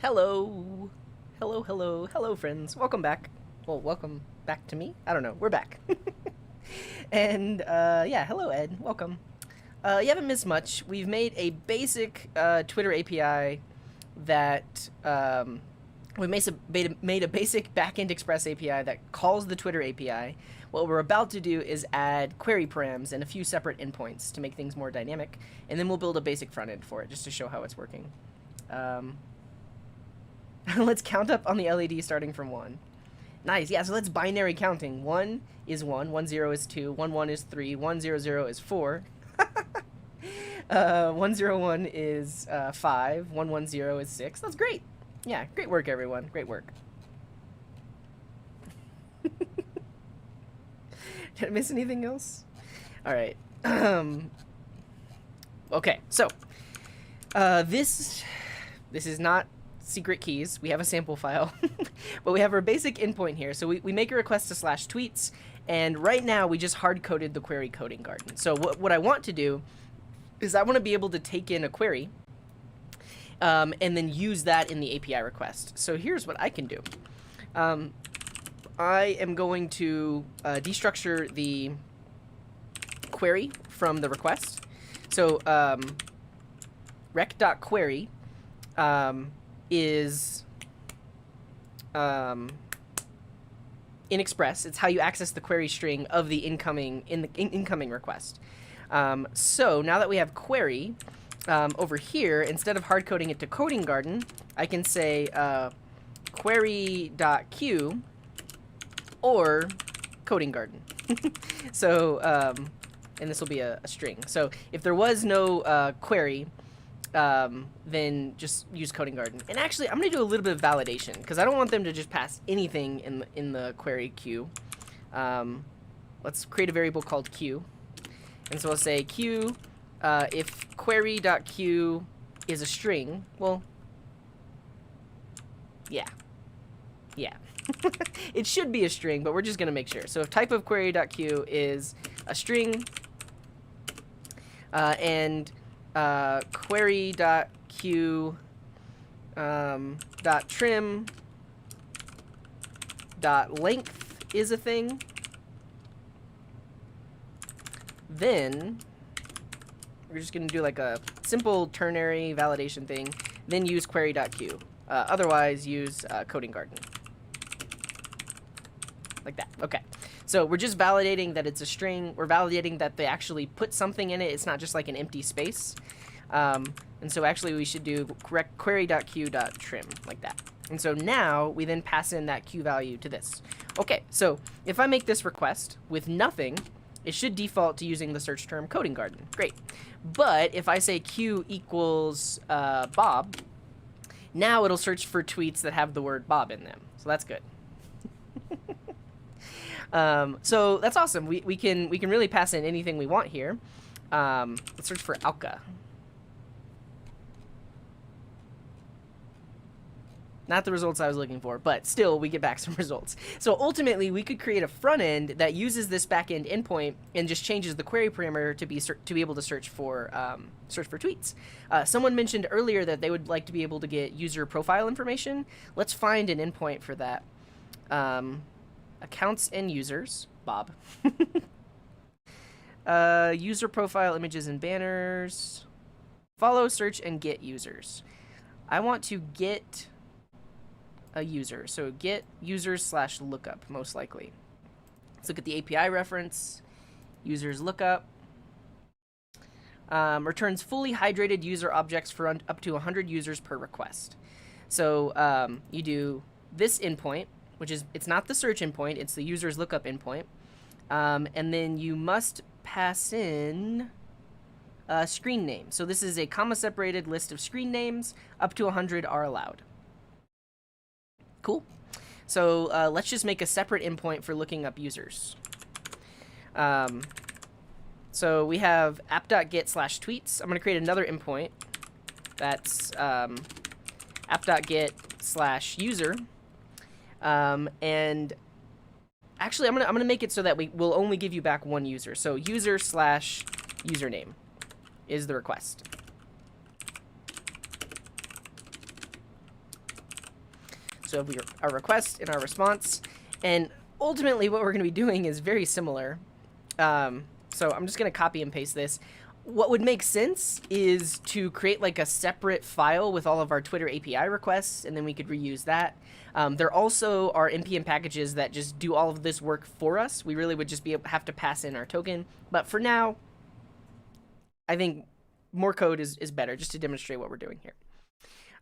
Hello. Hello, hello, hello, friends. Welcome back. Well, welcome back to me. I don't know. We're back. And, yeah, hello, Ed. Welcome. You haven't missed much. We've made a basic Twitter API that we made a basic backend express API that calls the Twitter API. What we're about to do is add query params and a few separate endpoints to make things more dynamic, and then we'll build a basic front end for it just to show how it's working. Let's count up on the LED starting from 1. Nice, yeah, so let's binary counting. 1 is 1, 1 0 is 2, 1 1 is 3, 1 0 0 is 4. 1 0 1 is 5, 1 1 0 is 6. That's great. Yeah, great work, everyone. Great work. Did I miss anything else? All right. Okay, so this is not secret keys. We have a sample file, but we have our basic endpoint here. So we make a request to /tweets, and right now we just hard-coded the query coding garden. So what I want to do is I want to be able to take in a query and then use that in the API request. So here's what I can do. I am going to destructure the query from the request. So rec.query is in Express. It's how you access the query string of the incoming request. So now that we have query over here, instead of hard coding it to coding garden, I can say query.queue or coding garden. So and this will be a string. So if there was no query, then just use coding garden. And actually, I'm going to do a little bit of validation because I don't want them to just pass anything in the query queue. Let's create a variable called queue. And so I'll say queue, if query.queue is a string, well, yeah. It should be a string, but we're just going to make sure. So if type of query.queue is a string, and query.queue .trim .length is a thing, then we're just going to do like a simple ternary validation thing, then use query.queue. Otherwise, use coding garden. Like that. Okay. So we're just validating that it's a string. We're validating that they actually put something in it. It's not just like an empty space. And so actually we should do query.queue.trim like that. And so now we then pass in that queue value to this. Okay, so if I make this request with nothing, it should default to using the search term coding garden. Great. But if I say queue equals Bob, now it'll search for tweets that have the word Bob in them. So that's good. So that's awesome. We can really pass in anything we want here. Let's search for Alka. Not the results I was looking for, but still we get back some results. So ultimately, we could create a front end that uses this backend endpoint and just changes the query parameter to be able to search for tweets. Someone mentioned earlier that they would like to be able to get user profile information. Let's find an endpoint for that. Accounts and users, Bob. User profile images and banners. Follow, search, and get users. I want to get a user. So get users / lookup, most likely. Let's look at the API reference. Users lookup. Returns fully hydrated user objects for up to 100 users per request. So you do this endpoint, which is, it's not the search endpoint, it's the users lookup endpoint. And then you must pass in a screen name. So this is a comma-separated list of screen names. Up to 100 are allowed. Cool. So let's just make a separate endpoint for looking up users. So we have app.get /tweets. I'm going to create another endpoint. That's app.get /user. And actually, I'm gonna make it so that we will only give you back one user. So user /username is the request. So we our request and our response, and ultimately what we're going to be doing is very similar. So I'm just going to copy and paste this. What would make sense is to create like a separate file with all of our Twitter API requests, and then we could reuse that. There also are NPM packages that just do all of this work for us. We really would just have to pass in our token. But for now, I think more code is better, just to demonstrate what we're doing here.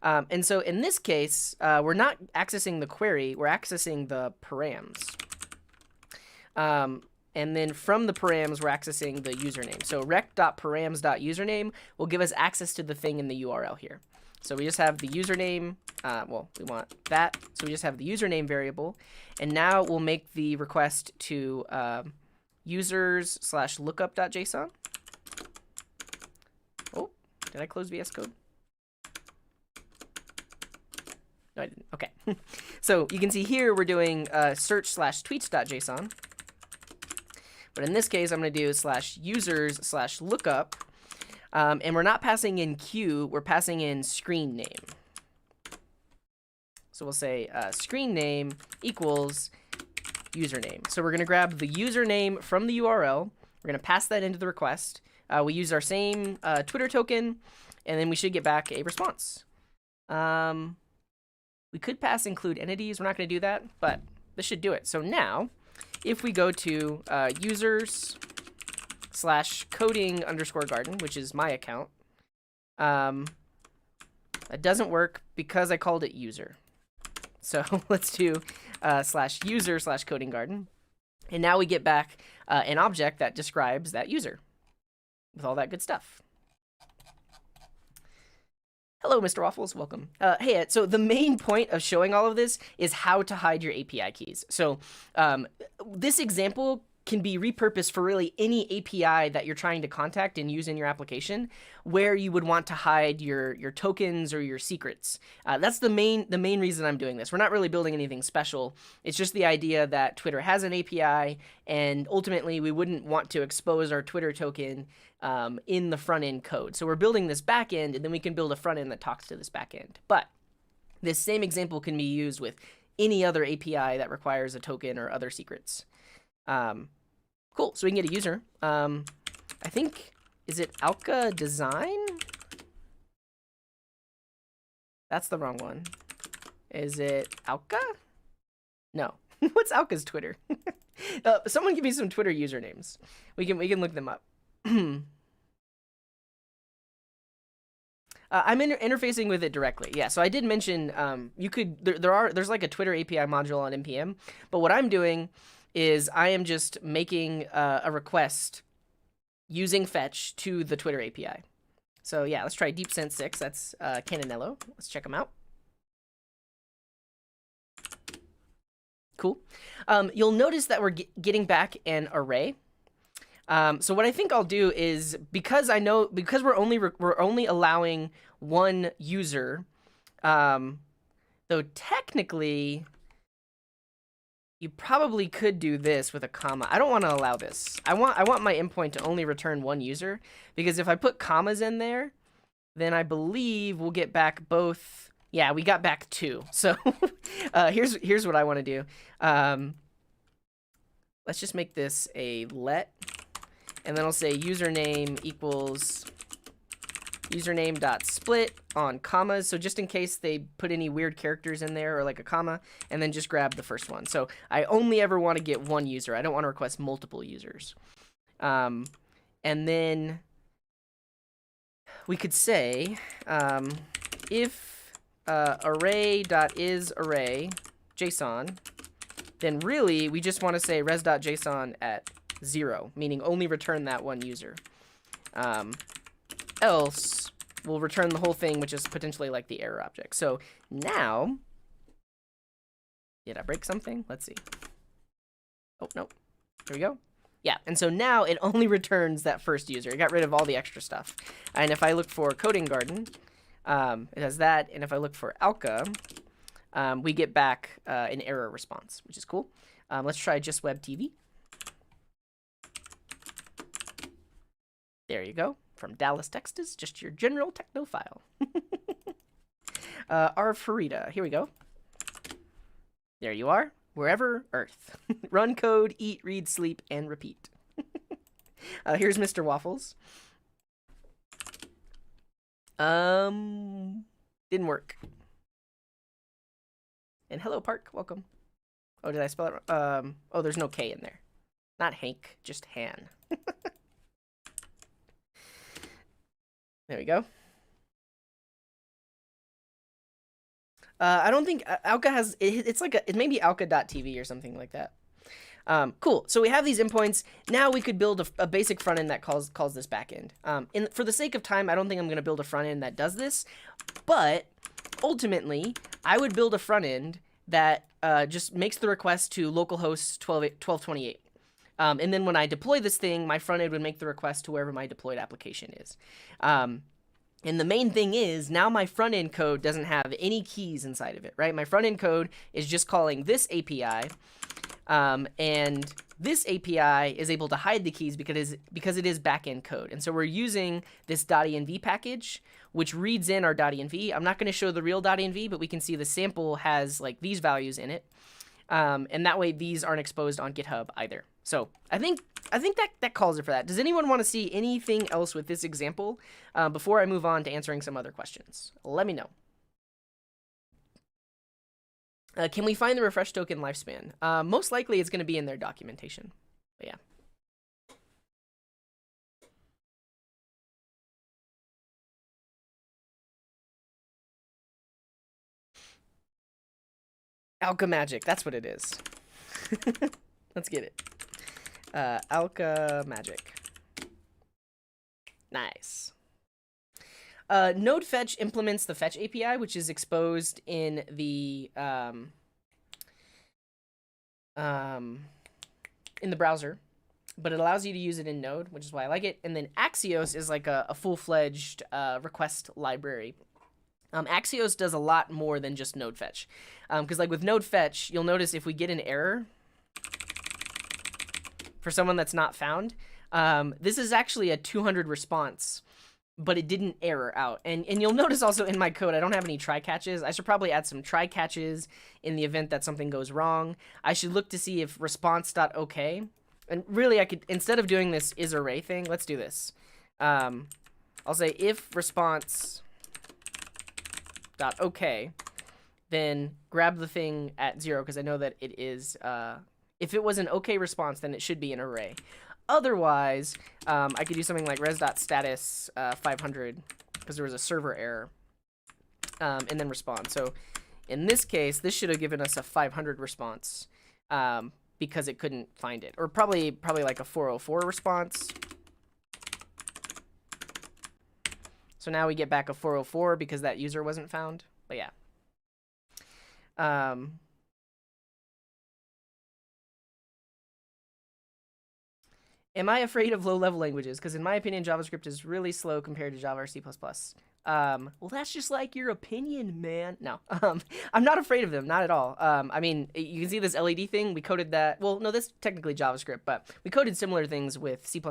And so in this case, we're not accessing the query, we're accessing the params. And then from the params, we're accessing the username. So rec.params.username will give us access to the thing in the URL here. So we just have the username. Well, we want that. So we just have the username variable. And now we'll make the request to users/lookup.json. Oh, did I close VS Code? No, I didn't. Okay. So you can see here we're doing search/tweets.json. But in this case, I'm going to do /users/lookup. And we're not passing in Q, we're passing in screen name. So we'll say screen name equals username. So we're going to grab the username from the URL. We're going to pass that into the request. We use our same Twitter token, and then we should get back a response. We could pass include entities. We're not going to do that, but this should do it. So now, if we go to users/coding_garden, which is my account, that doesn't work because I called it user. So let's do /user/coding_garden. And now we get back an object that describes that user with all that good stuff. Hello, Mr. Waffles. Welcome. Hey, so the main point of showing all of this is how to hide your API keys. So this example can be repurposed for really any API that you're trying to contact and use in your application where you would want to hide your tokens or your secrets. That's the main reason I'm doing this. We're not really building anything special. It's just the idea that Twitter has an API, and ultimately we wouldn't want to expose our Twitter token in the front end code. So we're building this back end, and then we can build a front end that talks to this back end. But this same example can be used with any other API that requires a token or other secrets. Cool. So we can get a user. I think, is it Alka Design? That's the wrong one. Is it Alka? No. What's Alka's Twitter? Someone give me some Twitter usernames. We can look them up. I'm interfacing with it directly. Yeah, so I did mention you could there's like a Twitter API module on npm, but what I'm doing is I am just making a request using fetch to the Twitter API. So yeah, let's try DeepSense6. That's Canonello. Let's check them out. Cool. You'll notice that we're getting back an array. So what I think I'll do is, because we're only allowing one user, though technically you probably could do this with a comma. I don't want to allow this. I want my endpoint to only return one user, because if I put commas in there, then I believe we'll get back both. Yeah, we got back two. So here's what I want to do. Let's just make this a let. And then I'll say username equals username.split on commas. So just in case they put any weird characters in there or like a comma, and then just grab the first one. So I only ever want to get one user. I don't want to request multiple users. And then we could say if array.isArray JSON, then really we just want to say res.json at 0, meaning only return that one user. Else we'll return the whole thing, which is potentially like the error object. So now, did I break something? Let's see. Oh, no. Here we go. Yeah, and so now it only returns that first user. It got rid of all the extra stuff. And if I look for Coding Garden, it has that. And if I look for Alka, we get back an error response, which is cool. Let's try just Web TV. There you go. From Dallas, Texas, just your general techno file. Our Farida. Here we go. There you are. Wherever Earth. Run code, eat, read, sleep, and repeat. Here's Mr. Waffles. Didn't work. And hello, Park. Welcome. Oh, did I spell it wrong? Oh, there's no K in there. Not Hank, just Han. There we go. I don't think Alka has, it's like it may be alka.tv or something like that. Cool. So we have these endpoints. Now we could build a basic front end that calls this backend. For the sake of time, I don't think I'm going to build a front end that does this, but ultimately, I would build a front end that just makes the request to localhost 1228. And then when I deploy this thing, my front end would make the request to wherever my deployed application is. And the main thing is, now my front end code doesn't have any keys inside of it, right? My front end code is just calling this API, and this API is able to hide the keys because it is backend code. And so we're using this .env package, which reads in our .env. I'm not going to show the real .env, but we can see the sample has like these values in it. And that way these aren't exposed on GitHub either. So I think that calls it for that. Does anyone want to see anything else with this example before I move on to answering some other questions? Let me know. Can we find the refresh token lifespan? Most likely it's going to be in their documentation. But yeah. Alka Magic, that's what it is. Let's get it. Alka Magic. Nice. Node fetch implements the fetch API, which is exposed in the browser, but it allows you to use it in Node, which is why I like it. And then Axios is like a full-fledged request library. Axios does a lot more than just node fetch, because like with node fetch, you'll notice if we get an error for someone that's not found, this is actually a 200 response, but it didn't error out. And you'll notice also in my code, I don't have any try catches. I should probably add some try catches in the event that something goes wrong. I should look to see if response.ok, and really I could, instead of doing this is array thing, let's do this. I'll say if response .ok, then grab the thing at 0, because I know that it is, if it was an OK response, then it should be an array. Otherwise, I could do something like res.status 500, because there was a server error, and then respond. So in this case, this should have given us a 500 response, because it couldn't find it. Or probably like a 404 response. So now we get back a 404 because that user wasn't found. But yeah. Am I afraid of low-level languages? Because in my opinion, JavaScript is really slow compared to Java or C++. Well, that's just like your opinion, man. No, I'm not afraid of them, not at all. I mean, you can see this LED thing. We coded that. Well, no, that's technically JavaScript, but we coded similar things with C++.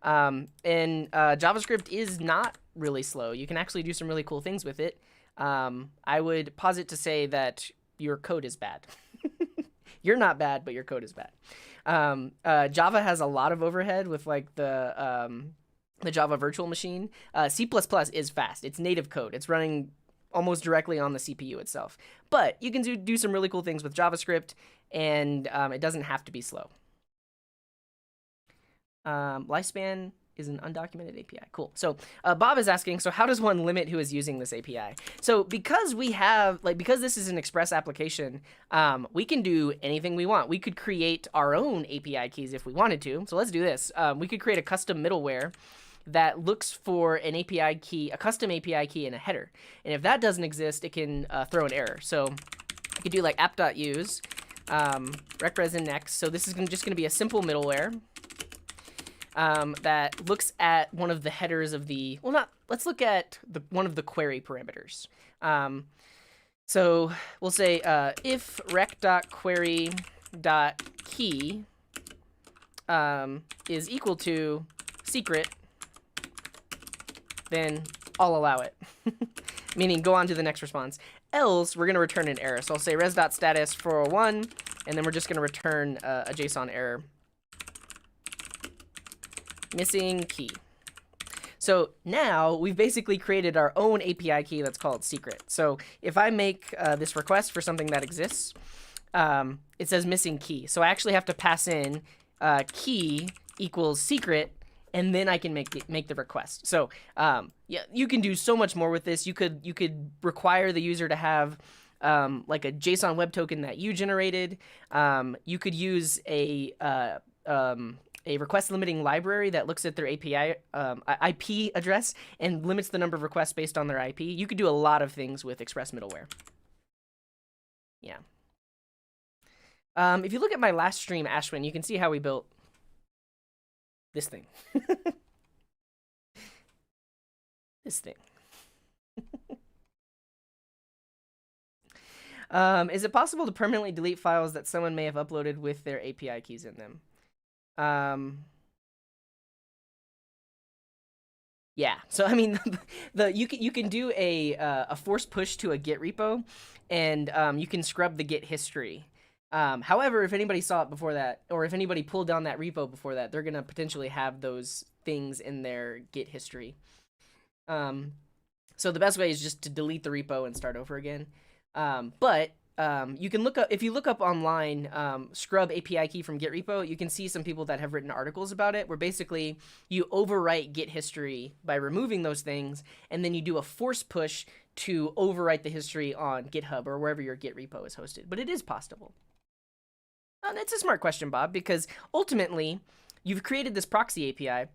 And JavaScript is not really slow. You can actually do some really cool things with it. I would posit to say that your code is bad. You're not bad, but your code is bad. Java has a lot of overhead with like the Java virtual machine. C++ is fast. It's native code. It's running almost directly on the CPU itself. But you can do some really cool things with JavaScript, and it doesn't have to be slow. Lifespan is an undocumented API. Cool. So Bob is asking, so how does one limit who is using this API? So because we have, because this is an express application, we can do anything we want. We could create our own API keys if we wanted to. So let's do this. We could create a custom middleware that looks for an API key, a custom API key in a header. And if that doesn't exist, it can throw an error. So you could do like app.use, recresin next. So this is just going to be a simple middleware that looks at one of the headers of the, well, not, let's look at one of the query parameters. So we'll say if rec.query.key is equal to secret, then I'll allow it. Meaning go on to the next response. else we're going to return an error. So I'll say res.status 401, and then we're just going to return a JSON error. Missing key. So now we've basically created our own API key that's called secret. So if I make this request for something that exists, it says missing key. So I actually have to pass in key equals secret, and then I can make the request. So yeah, you can do so much more with this. You could require the user to have like a JSON web token that you generated. You could use a request limiting library that looks at their API IP address and limits the number of requests based on their IP. You could do a lot of things with Express middleware. Yeah. If you look at my last stream, Ashwin, you can see how we built this thing. This thing. Is it possible to permanently delete files that someone may have uploaded with their API keys in them? Yeah. So I mean, you can do a force push to a Git repo, and you can scrub the Git history. However, if anybody saw it before that, or if anybody pulled down that repo before that, they're gonna potentially have those things in their Git history. So the best way is just to delete the repo and start over again. But you can look up, if you look up online, scrub API key from Git repo, you can see some people that have written articles about it, where basically you overwrite Git history by removing those things, and then you do a force push to overwrite the history on GitHub or wherever your Git repo is hosted. But it is possible. That's a smart question, Bob, because ultimately you've created this proxy API,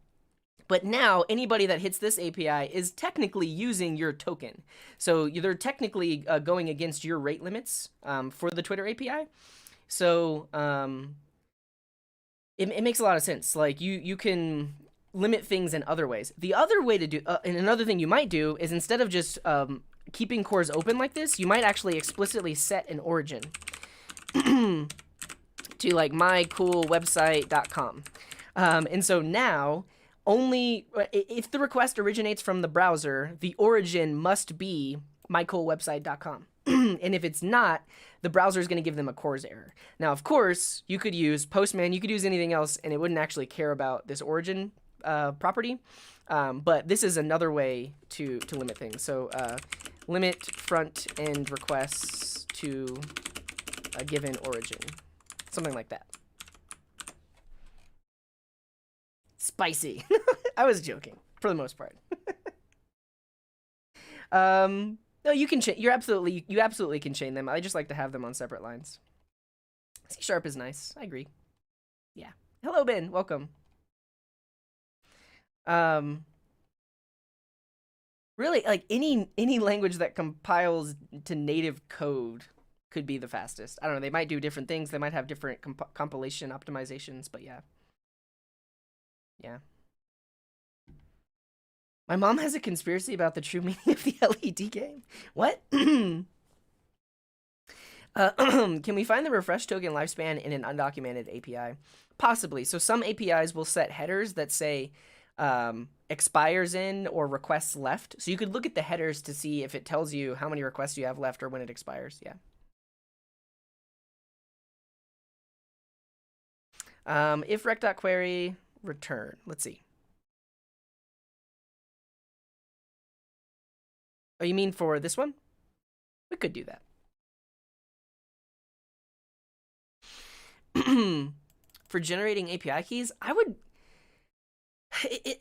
but now anybody that hits this API is technically using your token. So they're technically going against your rate limits for the Twitter API. So it makes a lot of sense. Like you can limit things in other ways. The other way to do, and another thing you might do is instead of just keeping cores open like this, you might actually explicitly set an origin to like mycoolwebsite.com. And so now only if the request originates from the browser, the origin must be mycoolwebsite.com. And if it's not, the browser is going to give them a CORS error. Now, of course, you could use Postman, you could use anything else, and it wouldn't actually care about this origin property. But this is another way to limit things. So limit front end requests to a given origin. Something like that. Spicy. I was joking for the most part. No, you can you absolutely can chain them. I just like to have them on separate lines. C# is nice. I agree. Yeah. Hello, Ben. Welcome. Really, like any language that compiles to native code could be the fastest. I don't know. They might do different things. They might have different compilation optimizations, but yeah. Yeah. My mom has a conspiracy about the true meaning of the LED game. What? Can we find the refresh token lifespan in an undocumented API? Possibly. So some APIs will set headers that say expires in or requests left. So you could look at the headers to see if it tells you how many requests you have left or when it expires. Yeah. If rec.query return. Let's see. Oh, you mean for this one? We could do that. For generating API keys, I would.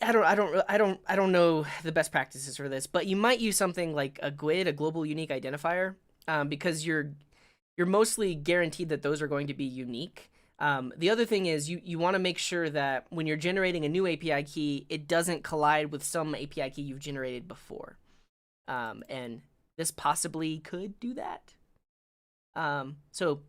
I don't know the best practices for this, but you might use something like a GUID, a global unique identifier, because you're mostly guaranteed that those are going to be unique. The other thing is you want to make sure that when you're generating a new API key, it doesn't collide with some API key you've generated before. And this possibly could do that. So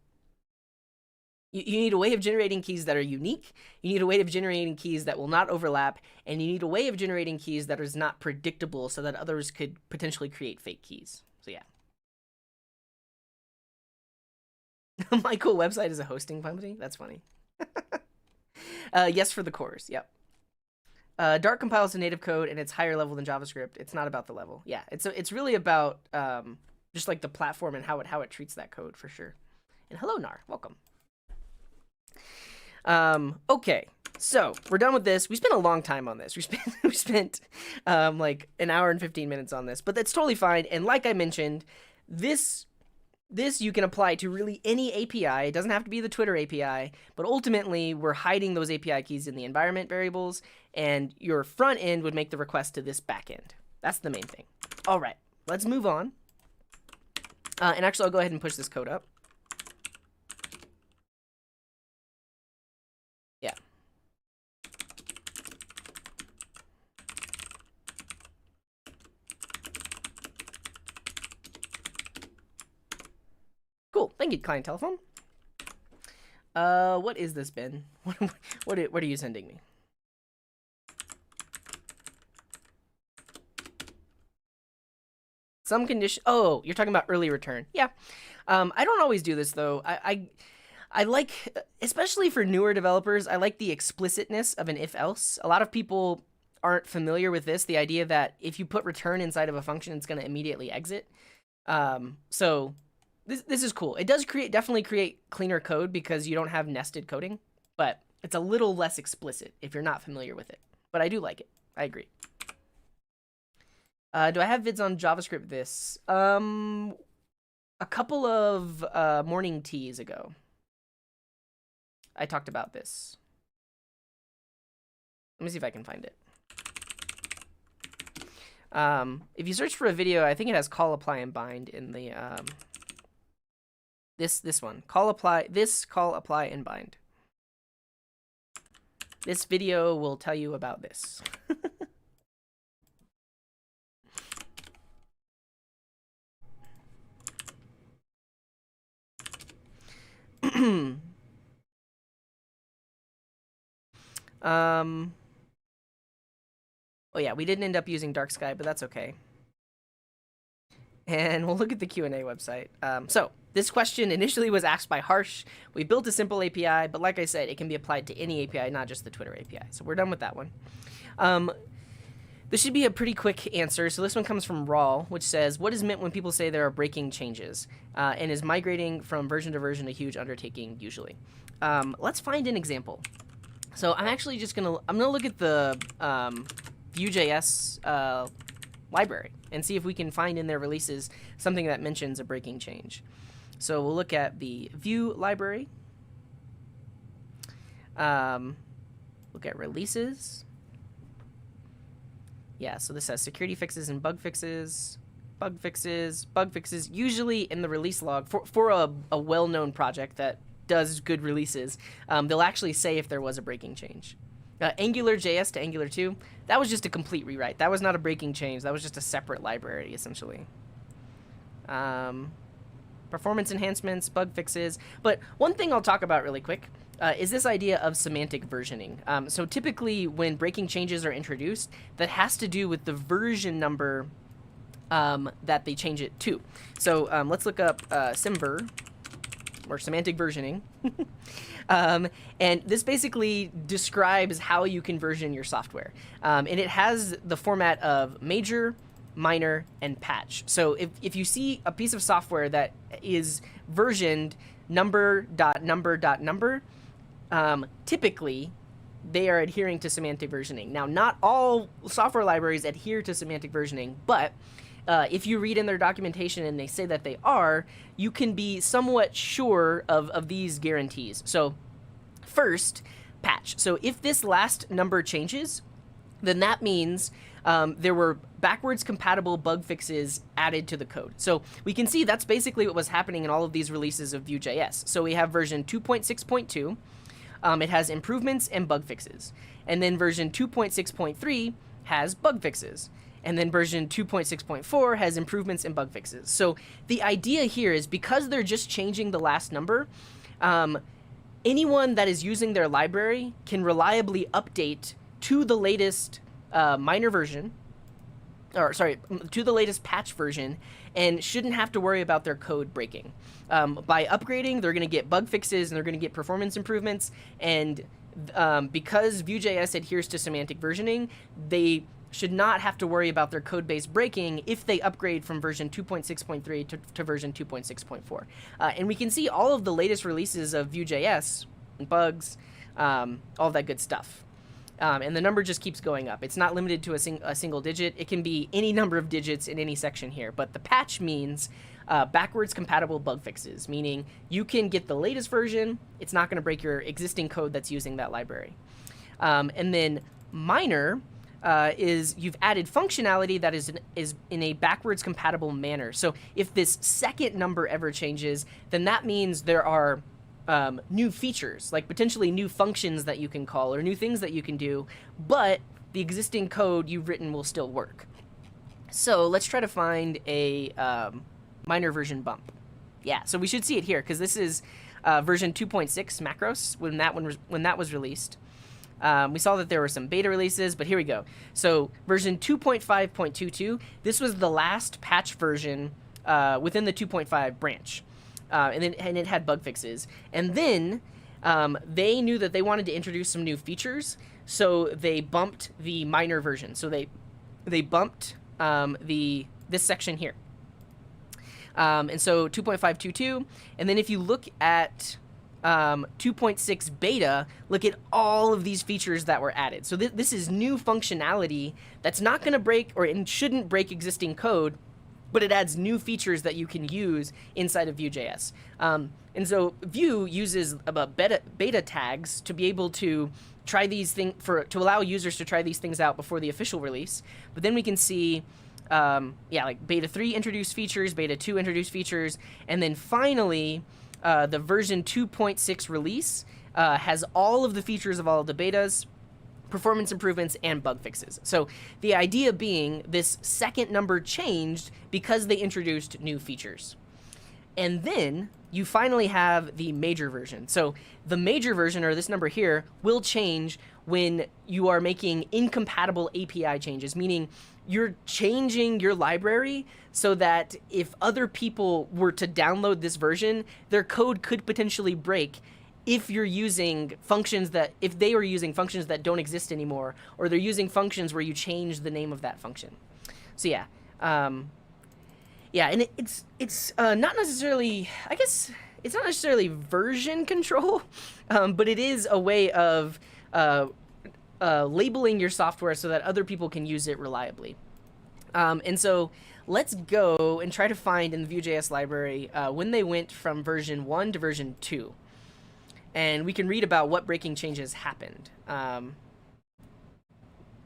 you need a way of generating keys that are unique. You need a way of generating keys that will not overlap. And you need a way of generating keys that is not predictable so that others could potentially create fake keys. So yeah. My cool website is a hosting company? That's funny. Yes, for the cores. Yep. Dart compiles to native code and it's higher level than JavaScript. It's not about the level. Yeah, it's really about just like the platform and how it treats that code for sure. And hello, Nar, welcome. Okay, so we're done with this. We spent a long time on this. We spent like an hour and 15 minutes on this, but that's totally fine. And like I mentioned, this you can apply to really any API. It doesn't have to be the Twitter API, but ultimately we're hiding those API keys in the environment variables, and your front end would make the request to this back end. That's the main thing. All right, let's move on. And actually, I'll go ahead and push this code up. Yeah. Cool. Thank you, client telephone. What is this, Ben? What are you sending me? Some condition. Oh, you're talking about early return. Yeah. I don't always do this though. I like, especially for newer developers, I like the explicitness of an if else. A lot of people aren't familiar with this. The idea that if you put return inside of a function, it's going to immediately exit. So this is cool. It does definitely create cleaner code because you don't have nested coding, but it's a little less explicit if you're not familiar with it. But I do like it. I agree. Do I have vids on JavaScript this? A couple of morning teas ago, I talked about this. Let me see if I can find it. If you search for a video, I think it has call, apply, and bind in the this one. Call, apply, and bind. This video will tell you about this. Oh yeah, we didn't end up using dark sky, but that's okay. And we'll look at the Q&A website. So this question initially was asked by Harsh. We built a simple API, but like I said, it can be applied to any API, not just the Twitter API. So we're done with that one. This should be a pretty quick answer. So this one comes from Rawl, which says, what is meant when people say there are breaking changes? And is migrating from version to version a huge undertaking usually? Let's find an example. So I'm actually just gonna look at the Vue.js library and see if we can find in their releases something that mentions a breaking change. So we'll look at the Vue library. Look at releases. Yeah, so this has security fixes and bug fixes. Bug fixes, usually in the release log for a well-known project that does good releases. They'll actually say if there was a breaking change. AngularJS to Angular 2, that was just a complete rewrite. That was not a breaking change. That was just a separate library, essentially. Performance enhancements, bug fixes. But one thing I'll talk about really quick is this idea of semantic versioning. So typically when breaking changes are introduced, that has to do with the version number that they change it to. So let's look up semver, or semantic versioning. And this basically describes how you can version your software. And it has the format of major, minor, and patch. So if you see a piece of software that is versioned number.number.number, typically they are adhering to semantic versioning. Now, not all software libraries adhere to semantic versioning, but if you read in their documentation and they say that they are, you can be somewhat sure of these guarantees. So first, patch. So if this last number changes, then that means there were backwards compatible bug fixes added to the code. So we can see that's basically what was happening in all of these releases of Vue.js. So we have version 2.6.2. It has improvements and bug fixes. And then version 2.6.3 has bug fixes. And then version 2.6.4 has improvements and bug fixes. So the idea here is because they're just changing the last number, anyone that is using their library can reliably update to the latest minor version, or sorry, to the latest patch version, and shouldn't have to worry about their code breaking. By upgrading, they're going to get bug fixes and they're going to get performance improvements. And because Vue.js adheres to semantic versioning, they should not have to worry about their code base breaking if they upgrade from version 2.6.3 to version 2.6.4. And we can see all of the latest releases of Vue.js, bugs, all that good stuff. And the number just keeps going up. It's not limited to a single digit. It can be any number of digits in any section here. But the patch means backwards compatible bug fixes, meaning you can get the latest version. It's not going to break your existing code that's using that library. And then minor is you've added functionality that is in a backwards compatible manner. So if this second number ever changes, then that means there are new features, like potentially new functions that you can call or new things that you can do, but the existing code you've written will still work. So let's try to find a minor version bump. Yeah, so we should see it here because this is version 2.6 macros when that was released. We saw that there were some beta releases, but here we go. So version 2.5.22, this was the last patch version within the 2.5 branch. And it had bug fixes. And then they knew that they wanted to introduce some new features, so they bumped the minor version. So they bumped this section here. And so 2.522, and then if you look at 2.6 beta, look at all of these features that were added. So this is new functionality that's not going to break or it shouldn't break existing code, but it adds new features that you can use inside of Vue.js. And so Vue uses beta tags to be able to try these things, to allow users to try these things out before the official release. But then we can see, like beta 3 introduced features, beta 2 introduced features, and then finally, the version 2.6 release has all of the features of all of the betas, performance improvements, and bug fixes. So the idea being this second number changed because they introduced new features. And then you finally have the major version. So the major version, or this number here, will change when you are making incompatible API changes, meaning you're changing your library so that if other people were to download this version, their code could potentially break if you're using functions if they are using functions that don't exist anymore, or they're using functions where you change the name of that function. So yeah, and it's not necessarily, I guess it's not necessarily version control, but it is a way of labeling your software so that other people can use it reliably. And so let's go and try to find in the Vue.js library when they went from version 1 to version 2. And we can read about what breaking changes happened. Let's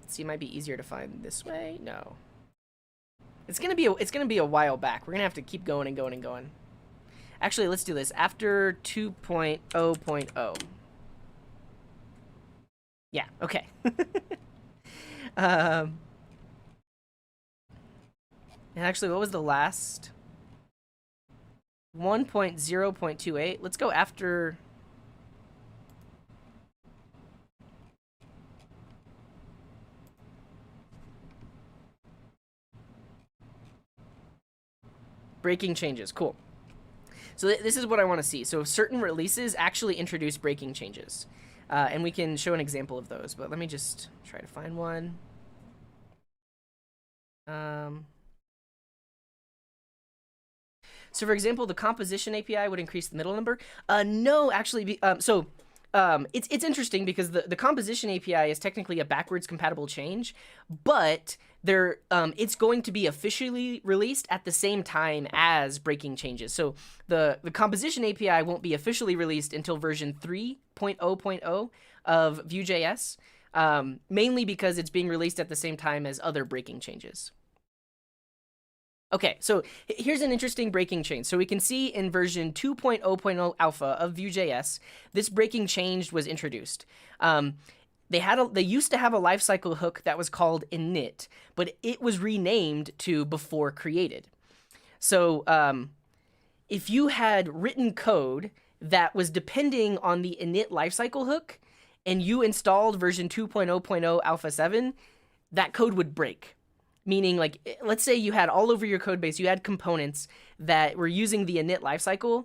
see, it might be easier to find this way. No. It's gonna be a while back. We're gonna have to keep going and going and going. Actually, let's do this after 2.0.0. Yeah. Okay. And actually, what was the last? 1.0.28. Let's go after. Breaking changes. Cool. So this is what I want to see. So certain releases actually introduce breaking changes. And we can show an example of those. But let me just try to find one. So for example, the composition API would increase the middle number. No, actually, it's interesting because the composition API is technically a backwards compatible change, but it's going to be officially released at the same time as breaking changes. So the composition API won't be officially released until version 3.0.0 of Vue.js, mainly because it's being released at the same time as other breaking changes. Okay, so here's an interesting breaking change. So we can see in version 2.0.0 alpha of Vue.js, this breaking change was introduced. They used to have a lifecycle hook that was called init, but it was renamed to before created. So if you had written code that was depending on the init lifecycle hook, and you installed version 2.0.0 alpha 7, that code would break. Meaning, like, let's say you had all over your code base, you had components that were using the init lifecycle.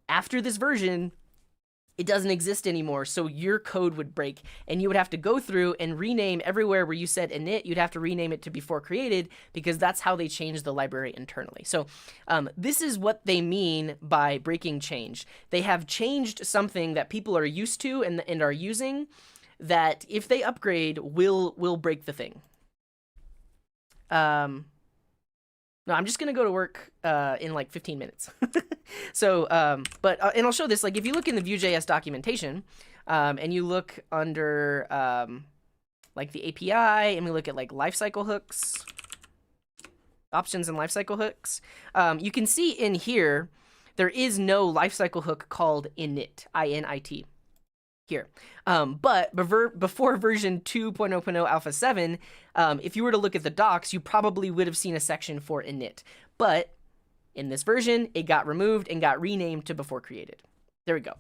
After this version, it doesn't exist anymore, so your code would break, and you would have to go through and rename everywhere where you said init, you'd have to rename it to before created, because that's how they changed the library internally. So this is what they mean by breaking change. They have changed something that people are used to and are using, that if they upgrade, will break the thing. No, I'm just going to go to work in like 15 minutes. So, and I'll show this, like if you look in the Vue.js documentation and you look under like the API, and we look at like lifecycle hooks, options and lifecycle hooks, you can see in here, there is no lifecycle hook called init, I-N-I-T. Here. But before version 2.0.0 alpha 7, if you were to look at the docs, you probably would have seen a section for init. But in this version, it got removed and got renamed to before created. There we go.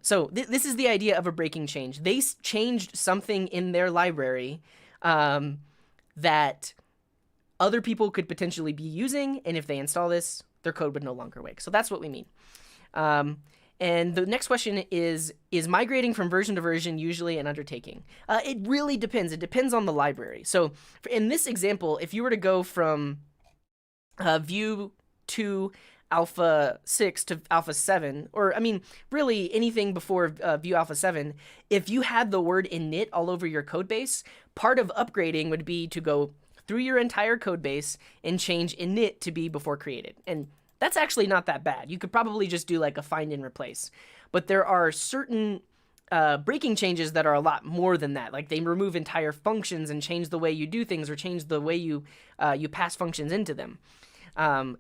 So this is the idea of a breaking change. They changed something in their library that other people could potentially be using, and if they install this, their code would no longer work. So that's what we mean. And the next question is migrating from version to version usually an undertaking? It really depends. It depends on the library. So in this example, if you were to go from Vue to alpha 6 to alpha 7, or I mean, really anything before Vue alpha 7, if you had the word init all over your code base, part of upgrading would be to go through your entire code base and change init to be before created. And that's actually not that bad. You could probably just do like a find and replace. But there are certain breaking changes that are a lot more than that. Like they remove entire functions and change the way you do things, or change the way you pass functions into them.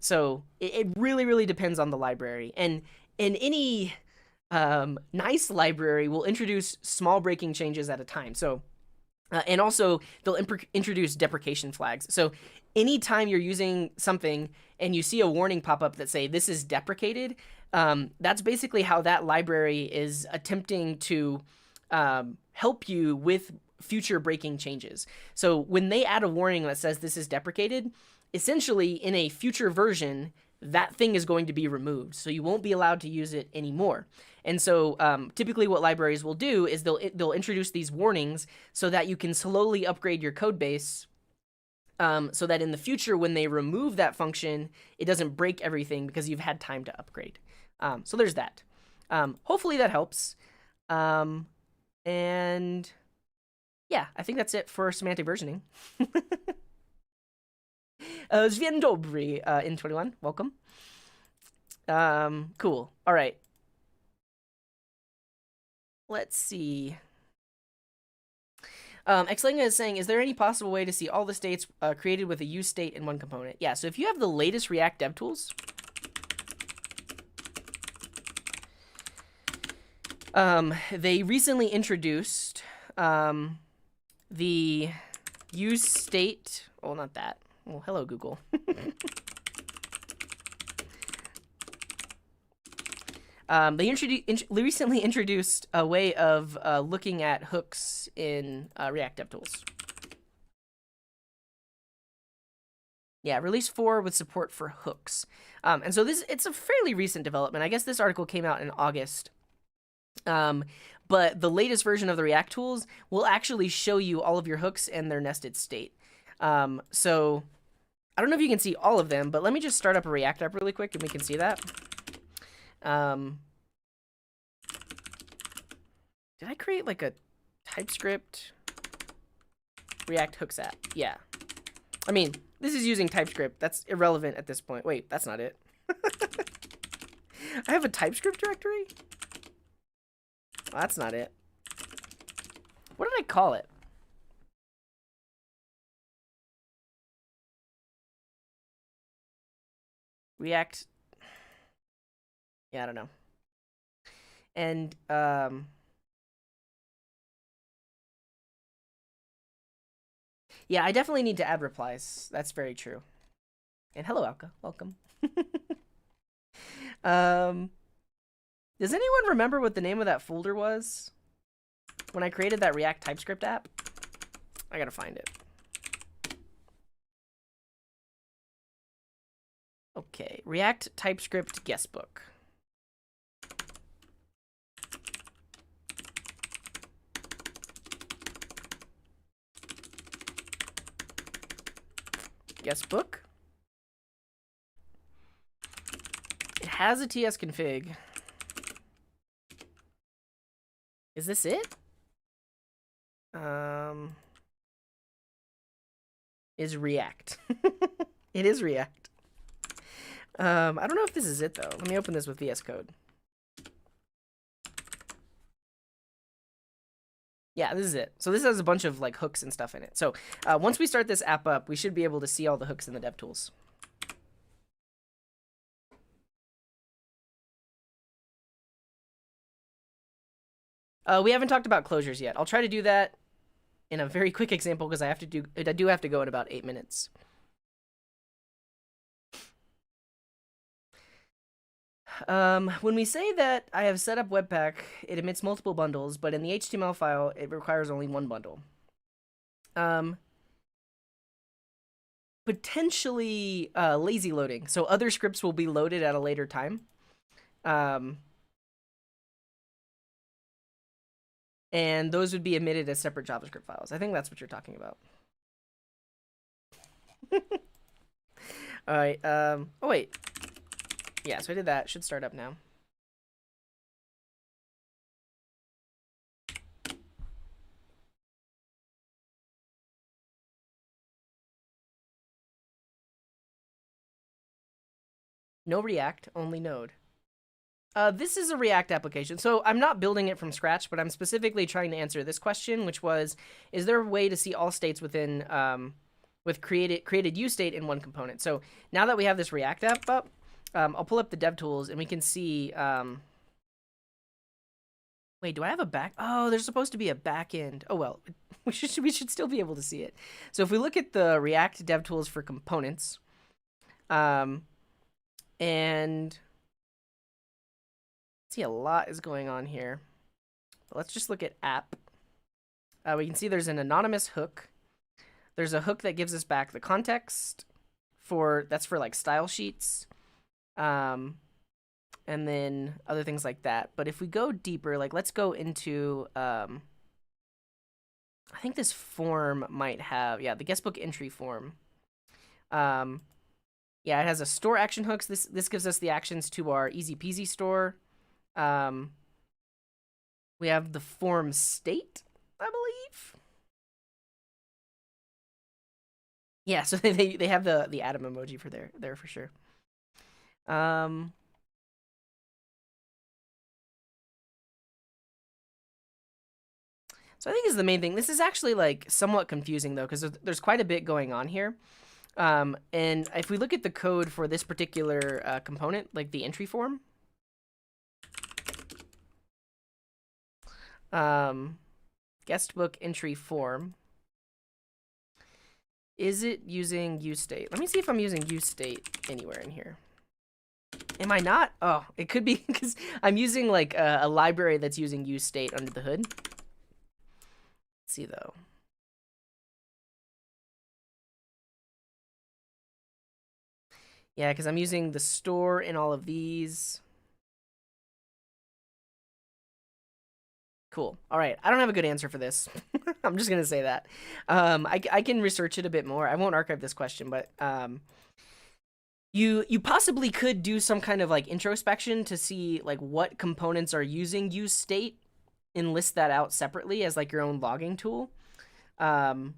So it really, really depends on the library. And any nice library will introduce small breaking changes at a time. So and also they'll introduce deprecation flags. So anytime you're using something and you see a warning pop up that say this is deprecated, that's basically how that library is attempting to help you with future breaking changes. So when they add a warning that says this is deprecated, essentially in a future version, that thing is going to be removed. So you won't be allowed to use it anymore. And so typically what libraries will do is they'll introduce these warnings so that you can slowly upgrade your code base, so that in the future, when they remove that function, it doesn't break everything because you've had time to upgrade. So there's that. Hopefully that helps. And yeah, I think that's it for semantic versioning. Dzień dobry, in 21, welcome. Cool. All right. Let's see. Xlenga is saying, is there any possible way to see all the states created with a use state in one component? Yeah, so if you have the latest React DevTools, they recently introduced the use state. Oh, not that. Well, hello, Google. They recently introduced a way of looking at hooks in React DevTools. Yeah, release 4 with support for hooks. And so it's a fairly recent development. I guess this article came out in August. But the latest version of the React tools will actually show you all of your hooks and their nested state. So I don't know if you can see all of them, but let me just start up a React app really quick and we can see that. Did I create like a TypeScript React hooks app? Yeah. I mean, this is using TypeScript. That's irrelevant at this point. Wait, that's not it. I have a TypeScript directory? Well, that's not it. What did I call it? React. Yeah, I don't know. And yeah, I definitely need to add replies. That's very true. And hello, Alka. Welcome. Does anyone remember what the name of that folder was when I created that React TypeScript app? I gotta find it. Okay, React TypeScript guestbook. guestbook. It has a TS config. Is this it? Is React. It is React. I don't know if this is it though. Let me open this with VS Code. Yeah, this is it. So this has a bunch of like hooks and stuff in it. So once we start this app up, we should be able to see all the hooks in the DevTools. We haven't talked about closures yet. I'll try to do that in a very quick example because I do have to go in about 8 minutes. When we say that I have set up Webpack, it emits multiple bundles, but in the HTML file, it requires only one bundle. Potentially lazy loading. So other scripts will be loaded at a later time. And those would be emitted as separate JavaScript files. I think that's what you're talking about. All right. Oh, wait. Yeah, so I did that. Should start up now. No React, only Node. This is a React application. So I'm not building it from scratch, but I'm specifically trying to answer this question, which was, is there a way to see all states within with created use state in one component? So now that we have this React app up, I'll pull up the DevTools and we can see. Wait, do I have a back? Oh, there's supposed to be a back end. Oh well, we should still be able to see it. So if we look at the React DevTools for components, and see a lot is going on here. But let's just look at app. We can see there's an anonymous hook. There's a hook that gives us back the context that's for like style sheets. And then other things like that. But if we go deeper, like let's go into, I think this form might have, yeah, the guestbook entry form. Yeah, it has a store action hooks. This gives us the actions to our easy peasy store. We have the form state, I believe. Yeah, so they have the atom emoji for there for sure. So I think is the main thing. This is actually like somewhat confusing though, because there's quite a bit going on here. And if we look at the code for this particular component, like the entry form, guestbook entry form, is it using useState? Let me see if I'm using useState anywhere in here. Am I not? Oh, it could be because I'm using like a library that's using useState under the hood. Let's see though. Yeah, because I'm using the store in all of these. Cool. All right. I don't have a good answer for this. I'm just going to say that. I can research it a bit more. I won't archive this question, but you possibly could do some kind of like introspection to see like what components are using use state and list that out separately as like your own logging tool. And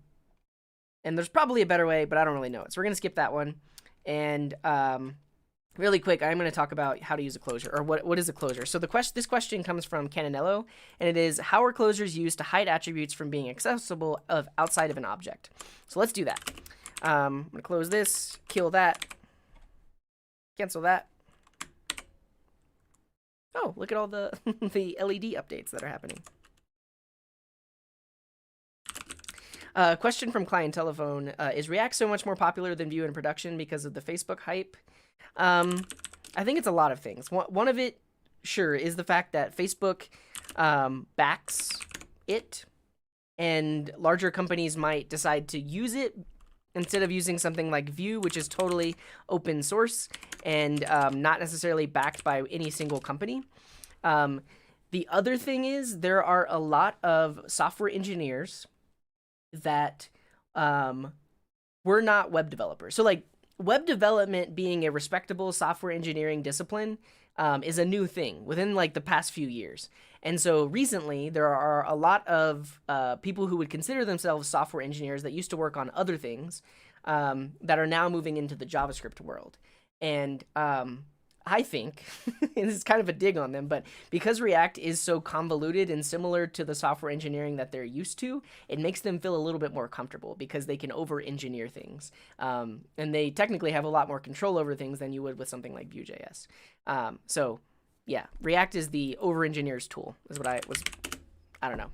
there's probably a better way, but I don't really know it. So we're going to skip that one. And really quick, I'm going to talk about how to use a closure, or what is a closure. So this question comes from Cananello, and it is, how are closures used to hide attributes from being accessible outside of an object? So let's do that. I'm going to close this, kill that, cancel that. Oh, look at all the, the LED updates that are happening. Question from Client Telephone. Is React so much more popular than Vue in production because of the Facebook hype? I think it's a lot of things. One of it, sure, is the fact that Facebook backs it, and larger companies might decide to use it instead of using something like Vue, which is totally open source and not necessarily backed by any single company. The other thing is there are a lot of software engineers that were we're not web developers. So like web development being a respectable software engineering discipline is a new thing within like the past few years. And so recently there are a lot of people who would consider themselves software engineers that used to work on other things that are now moving into the JavaScript world. And I think, and this is kind of a dig on them, but because React is so convoluted and similar to the software engineering that they're used to, it makes them feel a little bit more comfortable because they can over-engineer things. And they technically have a lot more control over things than you would with something like Vue.js. So yeah, React is the over-engineer's tool, is what I don't know.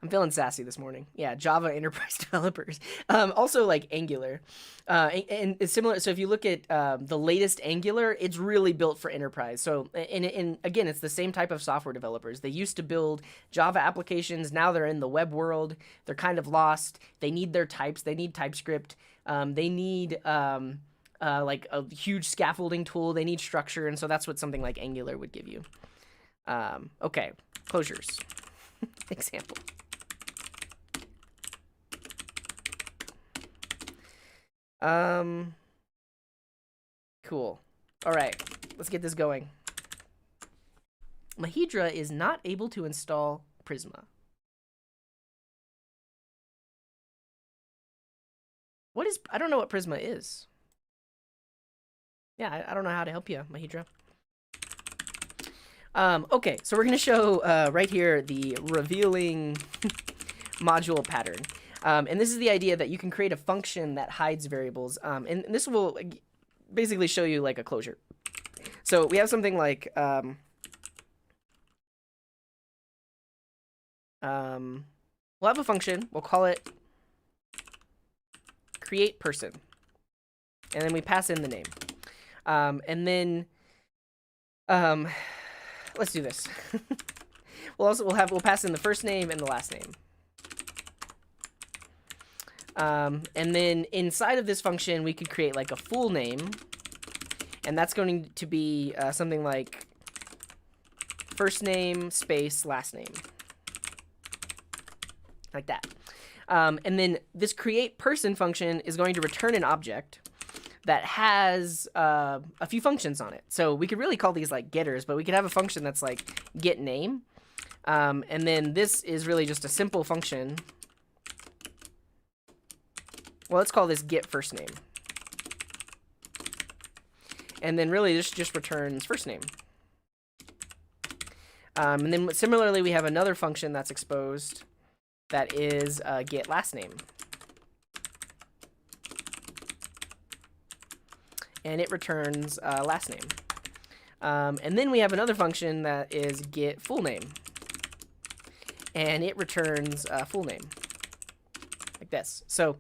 I'm feeling sassy this morning. Yeah, Java enterprise developers. Also like Angular. And it's similar. So if you look at the latest Angular, it's really built for enterprise. So, and again, it's the same type of software developers. They used to build Java applications. Now they're in the web world. They're kind of lost. They need their types. They need TypeScript. They need like a huge scaffolding tool. They need structure. And so that's what something like Angular would give you. Okay, closures. Example. Cool. All right, let's get this going. Mahidra is not able to install Prisma. What is, I don't know what Prisma is. Yeah, I don't know how to help you, Mahidra. Okay, so we're going to show right here the revealing module pattern. And this is the idea that you can create a function that hides variables. And this will basically show you like a closure. So we have something like we'll have a function. We'll call it create person. And then we pass in the name. And then let's do this. We'll pass in the first name and the last name. And then inside of this function, we could create like a full name, and that's going to be something like first name space last name, like that. And then this create person function is going to return an object that has a few functions on it. So we could really call these like getters, but we could have a function that's like get name. And then this is really just a simple function. Well, let's call this get first name. And then really this just returns first name. And then similarly, we have another function that's exposed that is get last name. And it returns last name. And then we have another function that is get full name. And it returns full name. Like this. So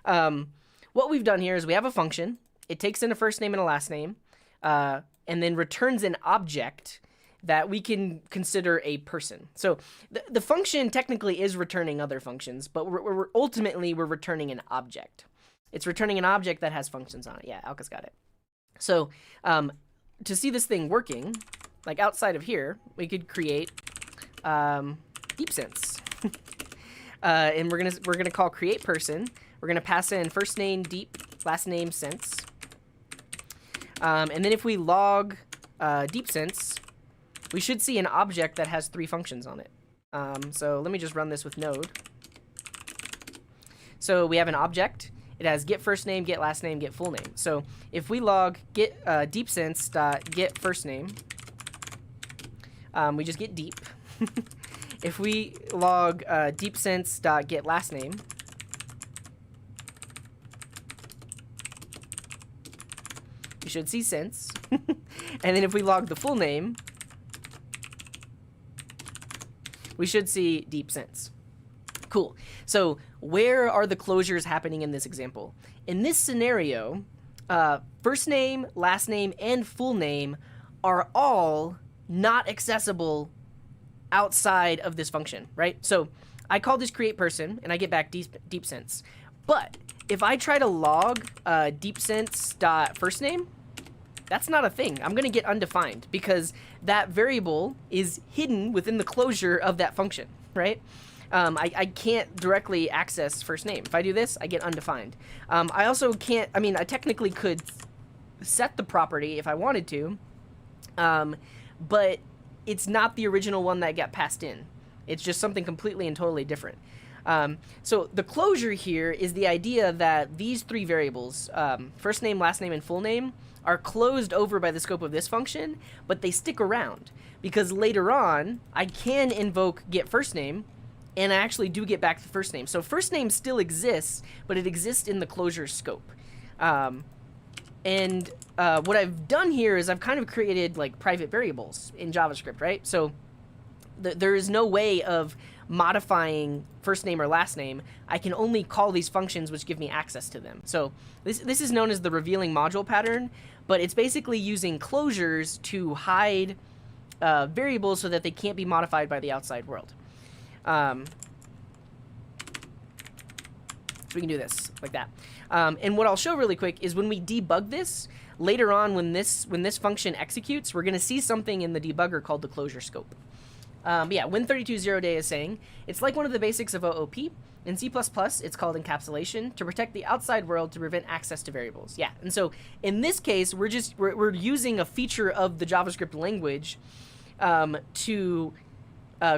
what we've done here is we have a function. It takes in a first name and a last name, and then returns an object that we can consider a person. So the function technically is returning other functions, but ultimately we're returning an object. It's returning an object that has functions on it. Yeah, Alka's got it. So to see this thing working, like outside of here, we could create deep sense. And we're gonna call create person. We're gonna pass in first name deep, last name sense. And then if we log deep sense, we should see an object that has 3 functions on it. So let me just run this with node. So we have an object. It has get first name, get last name, get full name. So if we log get deep sense dot get first name, we just get deep. If we log deep sense dot get last name, you should see sense. And then if we log the full name, we should see deep sense. Cool. So where are the closures happening in this example? In this scenario, first name, last name, and full name are all not accessible outside of this function, right? So I call this create person, and I get back deep sense. But if I try to log deep sense dot first name, that's not a thing. I'm going to get undefined because that variable is hidden within the closure of that function, right? I can't directly access first name. If I do this, I get undefined. I also can't, I mean, I technically could set the property if I wanted to, but it's not the original one that got passed in. It's just something completely and totally different. So the closure here is the idea that these three variables, first name, last name, and full name, are closed over by the scope of this function, but they stick around because later on I can invoke get first name, and I actually do get back the first name. So first name still exists, but it exists in the closure scope. And what I've done here is I've kind of created like private variables in JavaScript, right? So there is no way of modifying first name or last name. I can only call these functions which give me access to them. So this is known as the revealing module pattern, but it's basically using closures to hide variables so that they can't be modified by the outside world. So we can do this like that. And what I'll show really quick is when we debug this, later on when this function executes, we're going to see something in the debugger called the closure scope. But yeah, Win32.0day is saying, it's like one of the basics of OOP. In C++, it's called encapsulation to protect the outside world to prevent access to variables. Yeah, and so in this case, we're using a feature of the JavaScript language to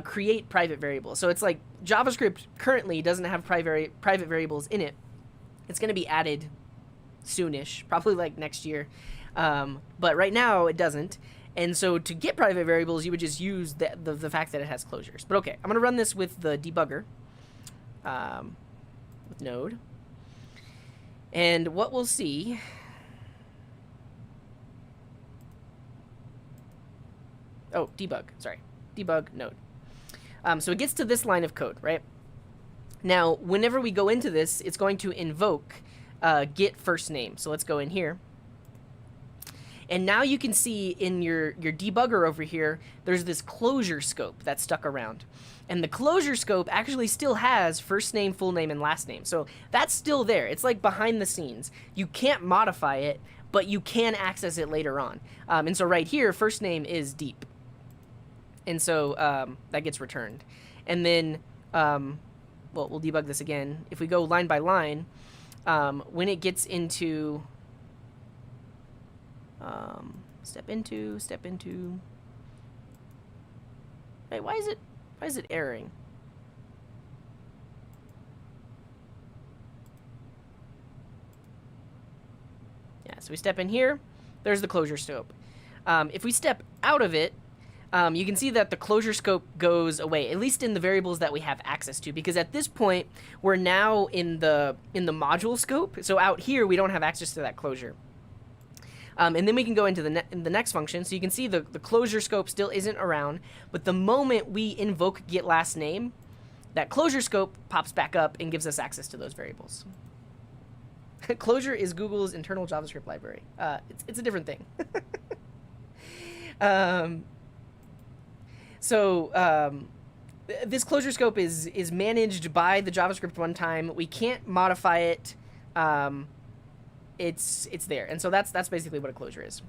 create private variables. So it's like JavaScript currently doesn't have private variables in it. It's going to be added soonish, probably like next year. But right now it doesn't. And so to get private variables, you would just use the fact that it has closures. But okay, I'm going to run this with the debugger, with Node. And what we'll see... Oh, debug, sorry. Debug Node. So it gets to this line of code, right? Now, whenever we go into this, it's going to invoke get first name. So let's go in here. And now you can see in your debugger over here, there's this closure scope that's stuck around. And the closure scope actually still has first name, full name, and last name. So that's still there. It's like behind the scenes. You can't modify it, but you can access it later on. And so right here, first name is deep. And so that gets returned. And then, well, we'll debug this again. If we go line by line, when it gets into... step into. Wait, why is it erroring? Yeah, so we step in here. There's the closure scope. If we step out of it, you can see that the closure scope goes away, at least in the variables that we have access to, because at this point we're now in the module scope. So out here we don't have access to that closure. And then we can go into the next function. So you can see the closure scope still isn't around, but the moment we invoke get last name, that closure scope pops back up and gives us access to those variables. Closure is Google's internal JavaScript library. It's a different thing. This closure scope is managed by the JavaScript runtime. We can't modify it. It's there, and so that's basically what a closure is.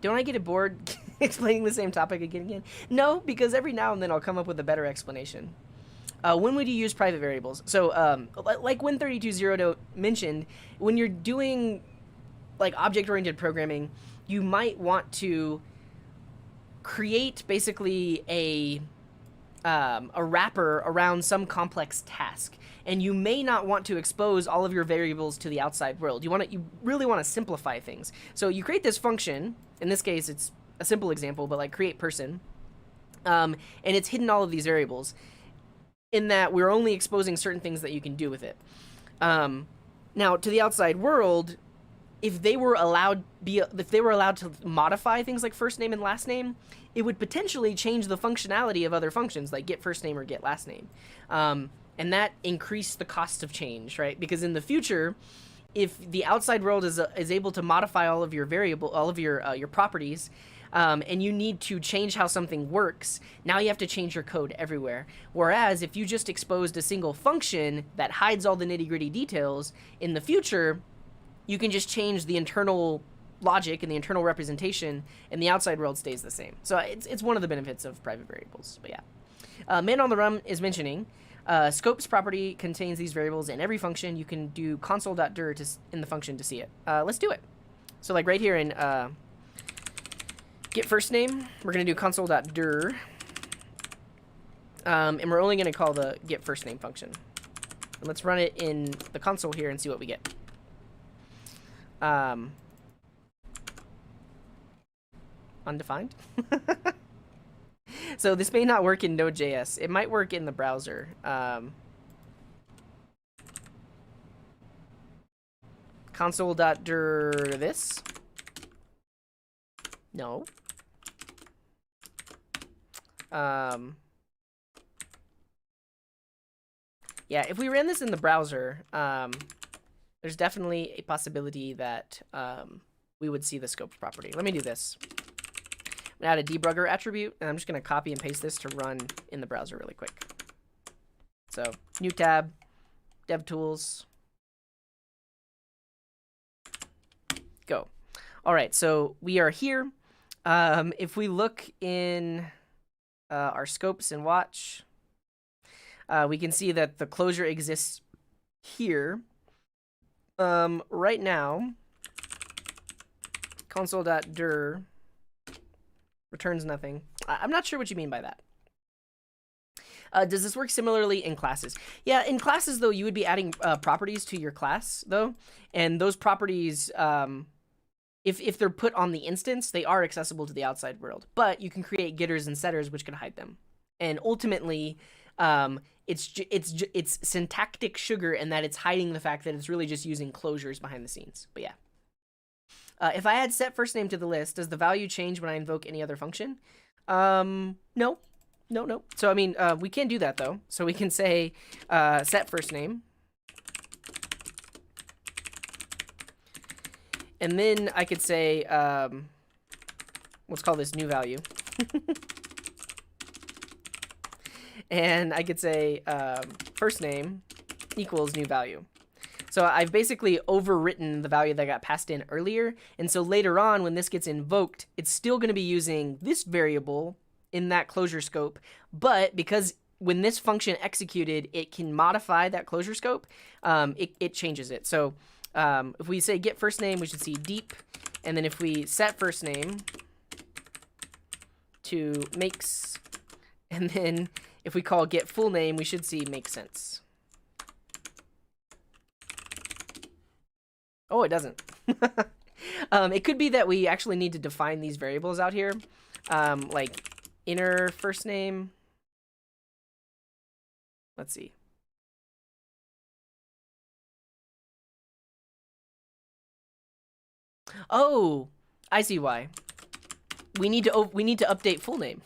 Don't I get bored explaining the same topic again? No, because every now and then I'll come up with a better explanation. When would you use private variables? So, like Win32.0 mentioned, when you're doing like object-oriented programming, you might want to create basically a wrapper around some complex task, and you may not want to expose all of your variables to the outside world. You really want to simplify things. So you create this function. In this case, it's a simple example, but like create person, and it's hidden all of these variables. In that we're only exposing certain things that you can do with it. Now to the outside world, if they were allowed to modify things like first name and last name, it would potentially change the functionality of other functions like get first name or get last name. And that increased the cost of change, right? Because in the future, if the outside world is able to modify all of your your properties, and you need to change how something works, now you have to change your code everywhere. Whereas if you just exposed a single function that hides all the nitty-gritty details, in the future, you can just change the internal logic and the internal representation, and the outside world stays the same. So it's one of the benefits of private variables, but yeah. Man on the Run is mentioning scopes property contains these variables in every function. You can do console.dir in the function to see it. Let's do it. So like right here in get first name, we're going to do console.dir. And we're only going to call the get first name function. And let's run it in the console here and see what we get. Undefined. So this may not work in node.js. It might work in the browser. Console.dir this. No. Yeah, if we ran this in the browser, there's definitely a possibility that we would see the scopes property. Let me do this. I'm gonna add a debugger attribute, and I'm just gonna copy and paste this to run in the browser really quick. So new tab, DevTools, go. All right, so we are here. If we look in our scopes and watch, we can see that the closure exists here. Right now, console.dir returns nothing. I'm not sure what you mean by that. Does this work similarly in classes? Yeah, in classes, though, you would be adding properties to your class, though. And those properties, if they're put on the instance, they are accessible to the outside world. But you can create getters and setters, which can hide them. And ultimately, it's syntactic sugar in that it's hiding the fact that it's really just using closures behind the scenes. But yeah. If I add set first name to the list, does the value change when I invoke any other function? No. So, I mean, we can do that, though. So we can say set first name. And then I could say, let's call this new value. And I could say first name equals new value. So I've basically overwritten the value that got passed in earlier. And so later on, when this gets invoked, it's still going to be using this variable in that closure scope. But because when this function executed, it can modify that closure scope, it changes it. So if we say get first name, we should see deep. And then if we set first name to makes, and then if we call get full name, we should see makes sense. Oh, it doesn't. It could be that we actually need to define these variables out here, like inner first name. Let's see. Oh, I see why. We need to update full name.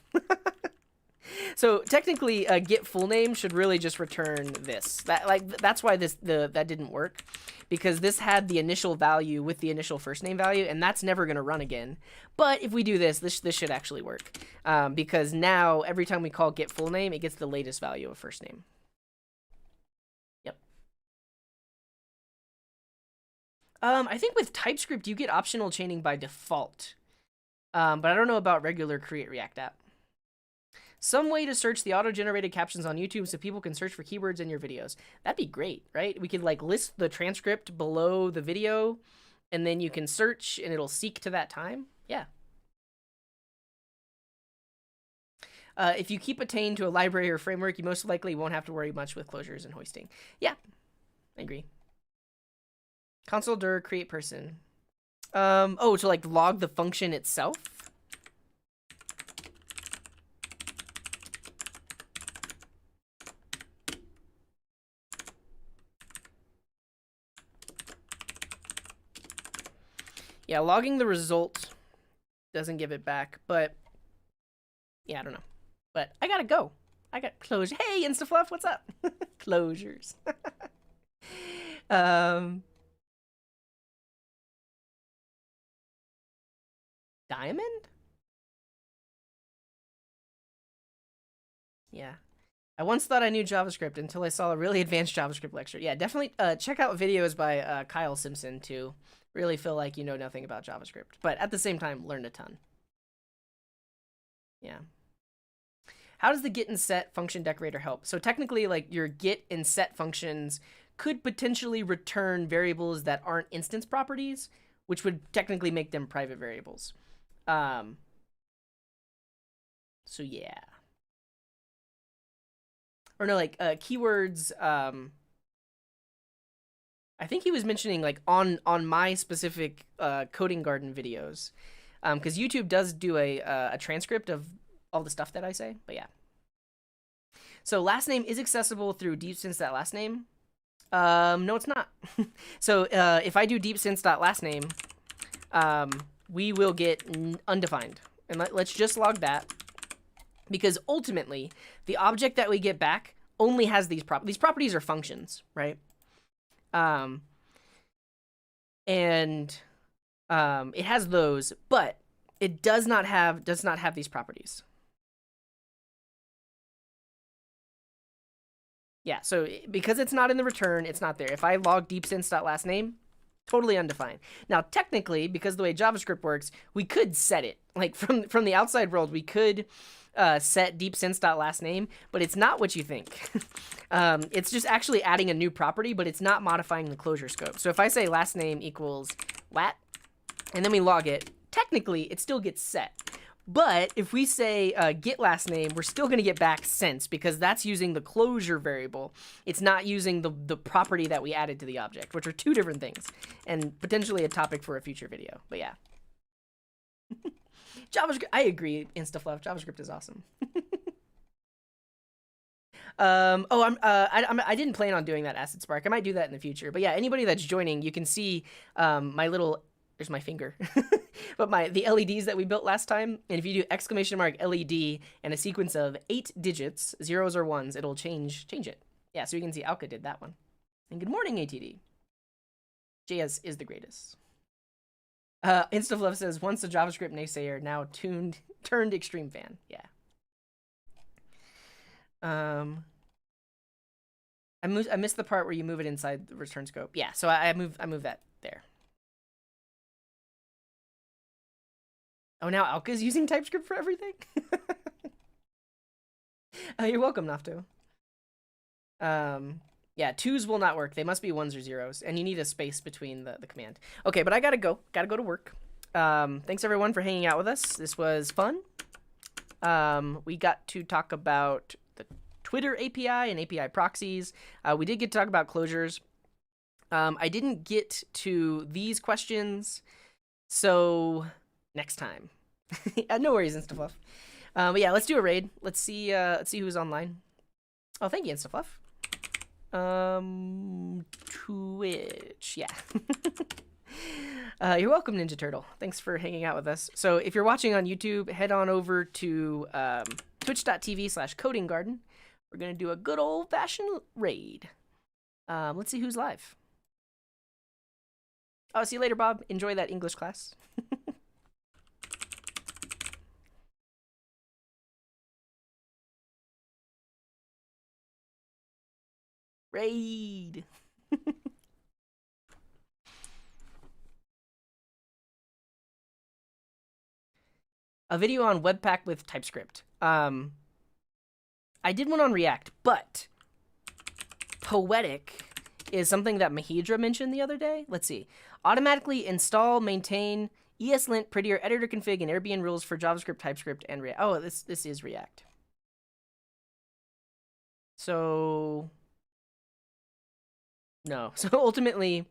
So technically, get full name should really just return this. That's why that didn't work, because this had the initial value with the initial first name value, and that's never going to run again. But if we do this should actually work, because now every time we call get full name, it gets the latest value of first name. Yep. I think with TypeScript you get optional chaining by default, but I don't know about regular create React app. Some way to search the auto-generated captions on YouTube so people can search for keywords in your videos. That'd be great, right? We could like list the transcript below the video, and then you can search and it'll seek to that time. Yeah. If you keep attained to a library or framework, you most likely won't have to worry much with closures and hoisting. Yeah, I agree. Console.dir create person. Oh, to like log the function itself? Yeah, logging the result doesn't give it back, but yeah, I don't know. But I gotta go. I got closure. Hey, InstaFluff, what's up? Closures. Diamond? Yeah. I once thought I knew JavaScript until I saw a really advanced JavaScript lecture. Yeah, definitely check out videos by Kyle Simpson to really feel like you know nothing about JavaScript. But at the same time, learn a ton. Yeah. how does the get and set function decorator help? So technically, like your get and set functions could potentially return variables that aren't instance properties, which would technically make them private variables. So yeah. Or no, like keywords. I think he was mentioning like on my specific coding garden videos, because YouTube does do a transcript of all the stuff that I say. But yeah. So last name is accessible through deepsense.lastname. No, it's not. So if I do deepsense.lastname, we will get undefined. And let's just log that, because ultimately the object that we get back only has these properties. These properties are functions, right? And it has those, but it does not have these properties. Yeah, so because it's not in the return, it's not there. If I log deepsense.lastname, totally undefined. Now, technically, because the way JavaScript works, we could set it. Like from the outside world, we could set deepsense.lastname, but it's not what you think. It's just actually adding a new property, but it's not modifying the closure scope. So if I say last name equals lat, and then we log it, technically it still gets set. But if we say get last name, we're still going to get back sense, because that's using the closure variable. It's not using the property that we added to the object, which are two different things, and potentially a topic for a future video. But yeah. JavaScript, I agree, InstaFluff. JavaScript is awesome. I didn't plan on doing that Acid Spark. I might do that in the future. But yeah, anybody that's joining, you can see my little, there's my finger, but the LEDs that we built last time. And if you do exclamation mark LED and a sequence of 8 digits, zeros or ones, it'll change it. Yeah, so you can see Alka did that one. And good morning, ATD. JS is the greatest. InstaFluff says, once a JavaScript naysayer, now turned extreme fan. Yeah. I missed the part where you move it inside the return scope. Yeah, so I move that there. Oh, now Alka's using TypeScript for everything? You're welcome, Nafto. Yeah, 2s will not work. They must be 1s or 0s, and you need a space between the command. Okay, but I gotta go. Gotta go to work. Thanks, everyone, for hanging out with us. This was fun. We got to talk about the Twitter API and API proxies. We did get to talk about closures. I didn't get to these questions, so next time. No worries, InstaFluff. But yeah, let's do a raid. Let's see who's online. Oh, thank you, InstaFluff. Twitch, yeah. You're welcome, Ninja Turtle. Thanks for hanging out with us. So if you're watching on YouTube, head on over to twitch.tv/codinggarden. We're gonna do a good old-fashioned raid. Let's see who's live. Oh, see you later, Bob. Enjoy that English class. Raid. A video on Webpack with TypeScript. I did one on React, but Poetic is something that Mahidra mentioned the other day. Let's see. Automatically install, maintain ESLint, prettier editor config, and Airbnb rules for JavaScript, TypeScript, and React. Oh, this is React. So no. So ultimately,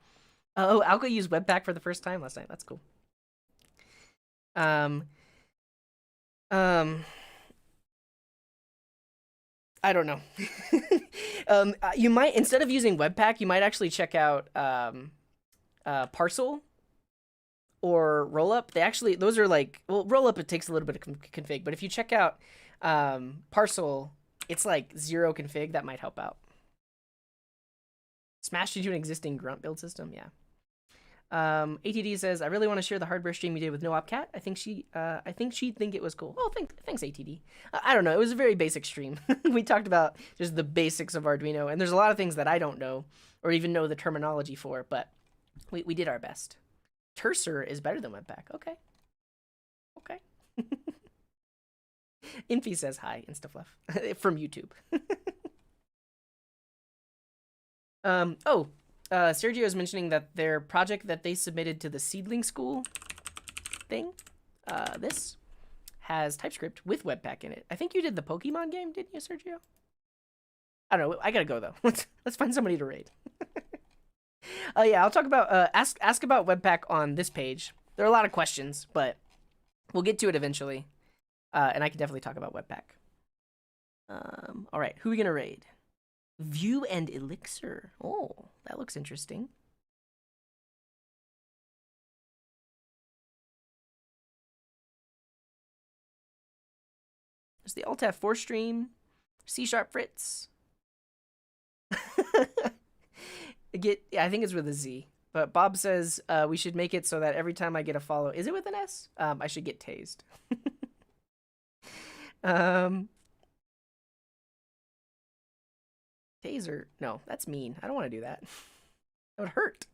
oh, Alka used Webpack for the first time last night. That's cool. I don't know. You might, instead of using Webpack, you might actually check out Parcel or Rollup. Those are like, well, Rollup, it takes a little bit of config, but if you check out Parcel, it's like 0 config. That might help out. Smashed into an existing grunt build system, yeah. ATD says, I really want to share the hardware stream you did with NoOpCat. I think she'd think it was cool. Oh, thanks, ATD. I don't know. It was a very basic stream. We talked about just the basics of Arduino, and there's a lot of things that I don't know or even know the terminology for, but we did our best. Cursor is better than Webpack. Okay. Infi says hi, Instafluff, from YouTube. Sergio is mentioning that their project that they submitted to the seedling school thing, this has TypeScript with Webpack in it. I think you did the Pokemon game, didn't you, Sergio? I don't know. I gotta go though. Let's find somebody to raid. Yeah, I'll talk about ask about Webpack on this page. There are a lot of questions, but we'll get to it eventually. And I can definitely talk about Webpack. All right, who are we gonna raid? Vue and Elixir. Oh, that looks interesting. There's the Alt F4 stream, C# Fritz. Yeah, I think it's with a Z. But Bob says we should make it so that every time I get a follow, is it with an S? I should get tased. Taser? No, that's mean. I don't want to do that. That would hurt.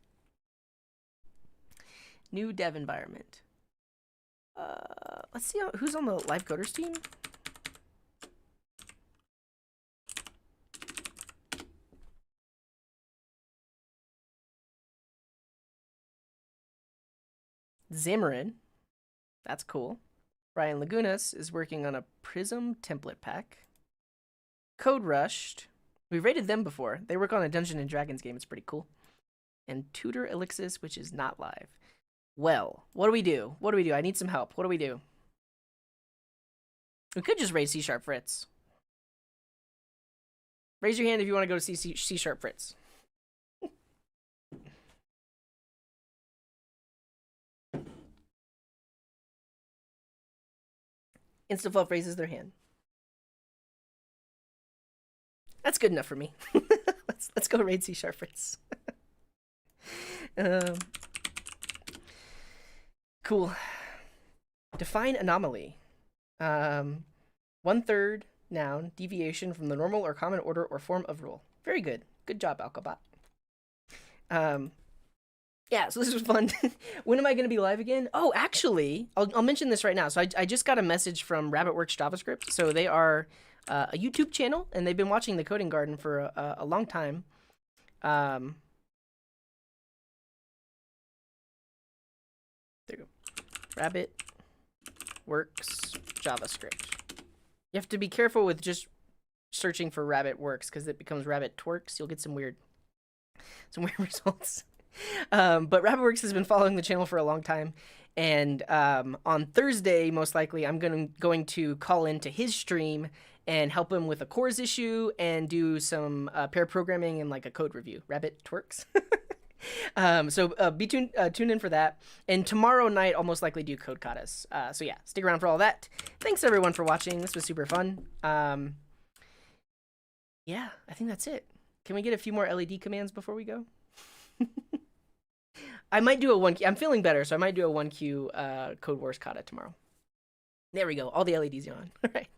New dev environment. Let's see who's on the live coders team. Xamarin. That's cool. Brian Lagunas is working on a Prism template pack. Code Rushed. We've rated them before. They work on a Dungeons and Dragons game. It's pretty cool. And Tutor Elixir, which is not live. Well, what do we do? What do we do? I need some help. What do we do? We could just raid C# Fritz. Raise your hand if you want to go to C# Fritz. Instafluff raises their hand. That's good enough for me. let's go raid C# Fritz. Cool. Define anomaly. 1/3 noun deviation from the normal or common order or form of rule. Very good. Good job, Alcobot. Yeah, so this was fun. When am I going to be live again? Oh, actually, I'll mention this right now. So I just got a message from Rabbitworks JavaScript. So they are a YouTube channel, and they've been watching the Coding Garden for a long time. There you go. Rabbitworks JavaScript. You have to be careful with just searching for Rabbitworks because it becomes Rabbit-twerks. You'll get some weird results. But Rabbitworks has been following the channel for a long time, and on Thursday, most likely, I'm going to call into his stream and help him with a cores issue and do some pair programming and like a code review. Rabbit-twerks. So tune in for that. And tomorrow night, I'll most likely do Code Katas. So yeah, stick around for all that. Thanks everyone for watching. This was super fun. Yeah, I think that's it. Can we get a few more LED commands before we go? I might do a 1Q. I'm feeling better, so I might do a 1Q Code Wars Kata tomorrow. There we go. All the LEDs are on. All right.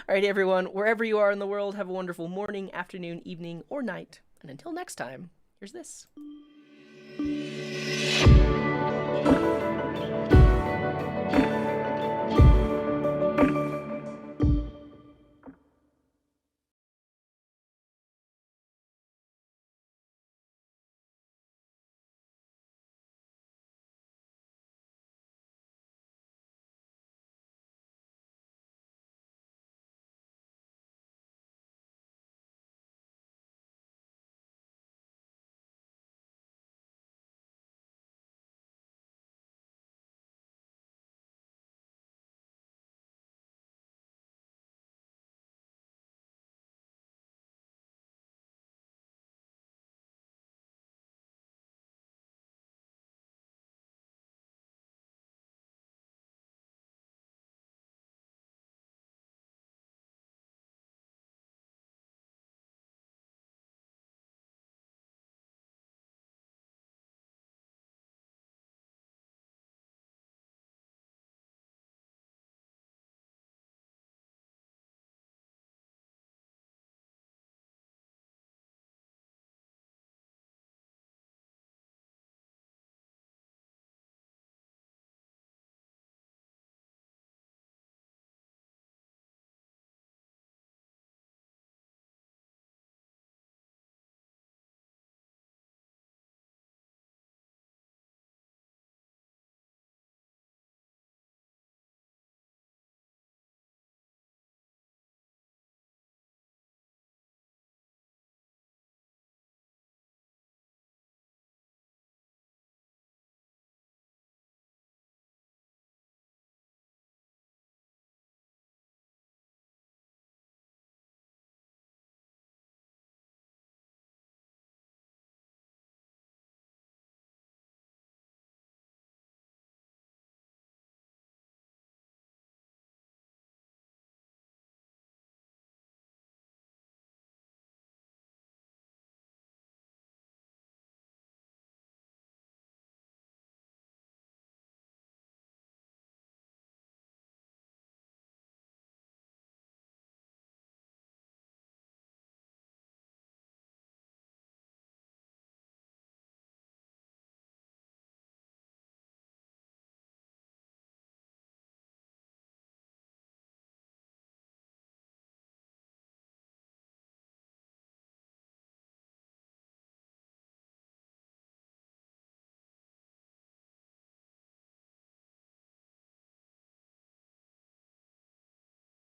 All right, everyone. Wherever you are in the world, have a wonderful morning, afternoon, evening, or night. And until next time, here's this.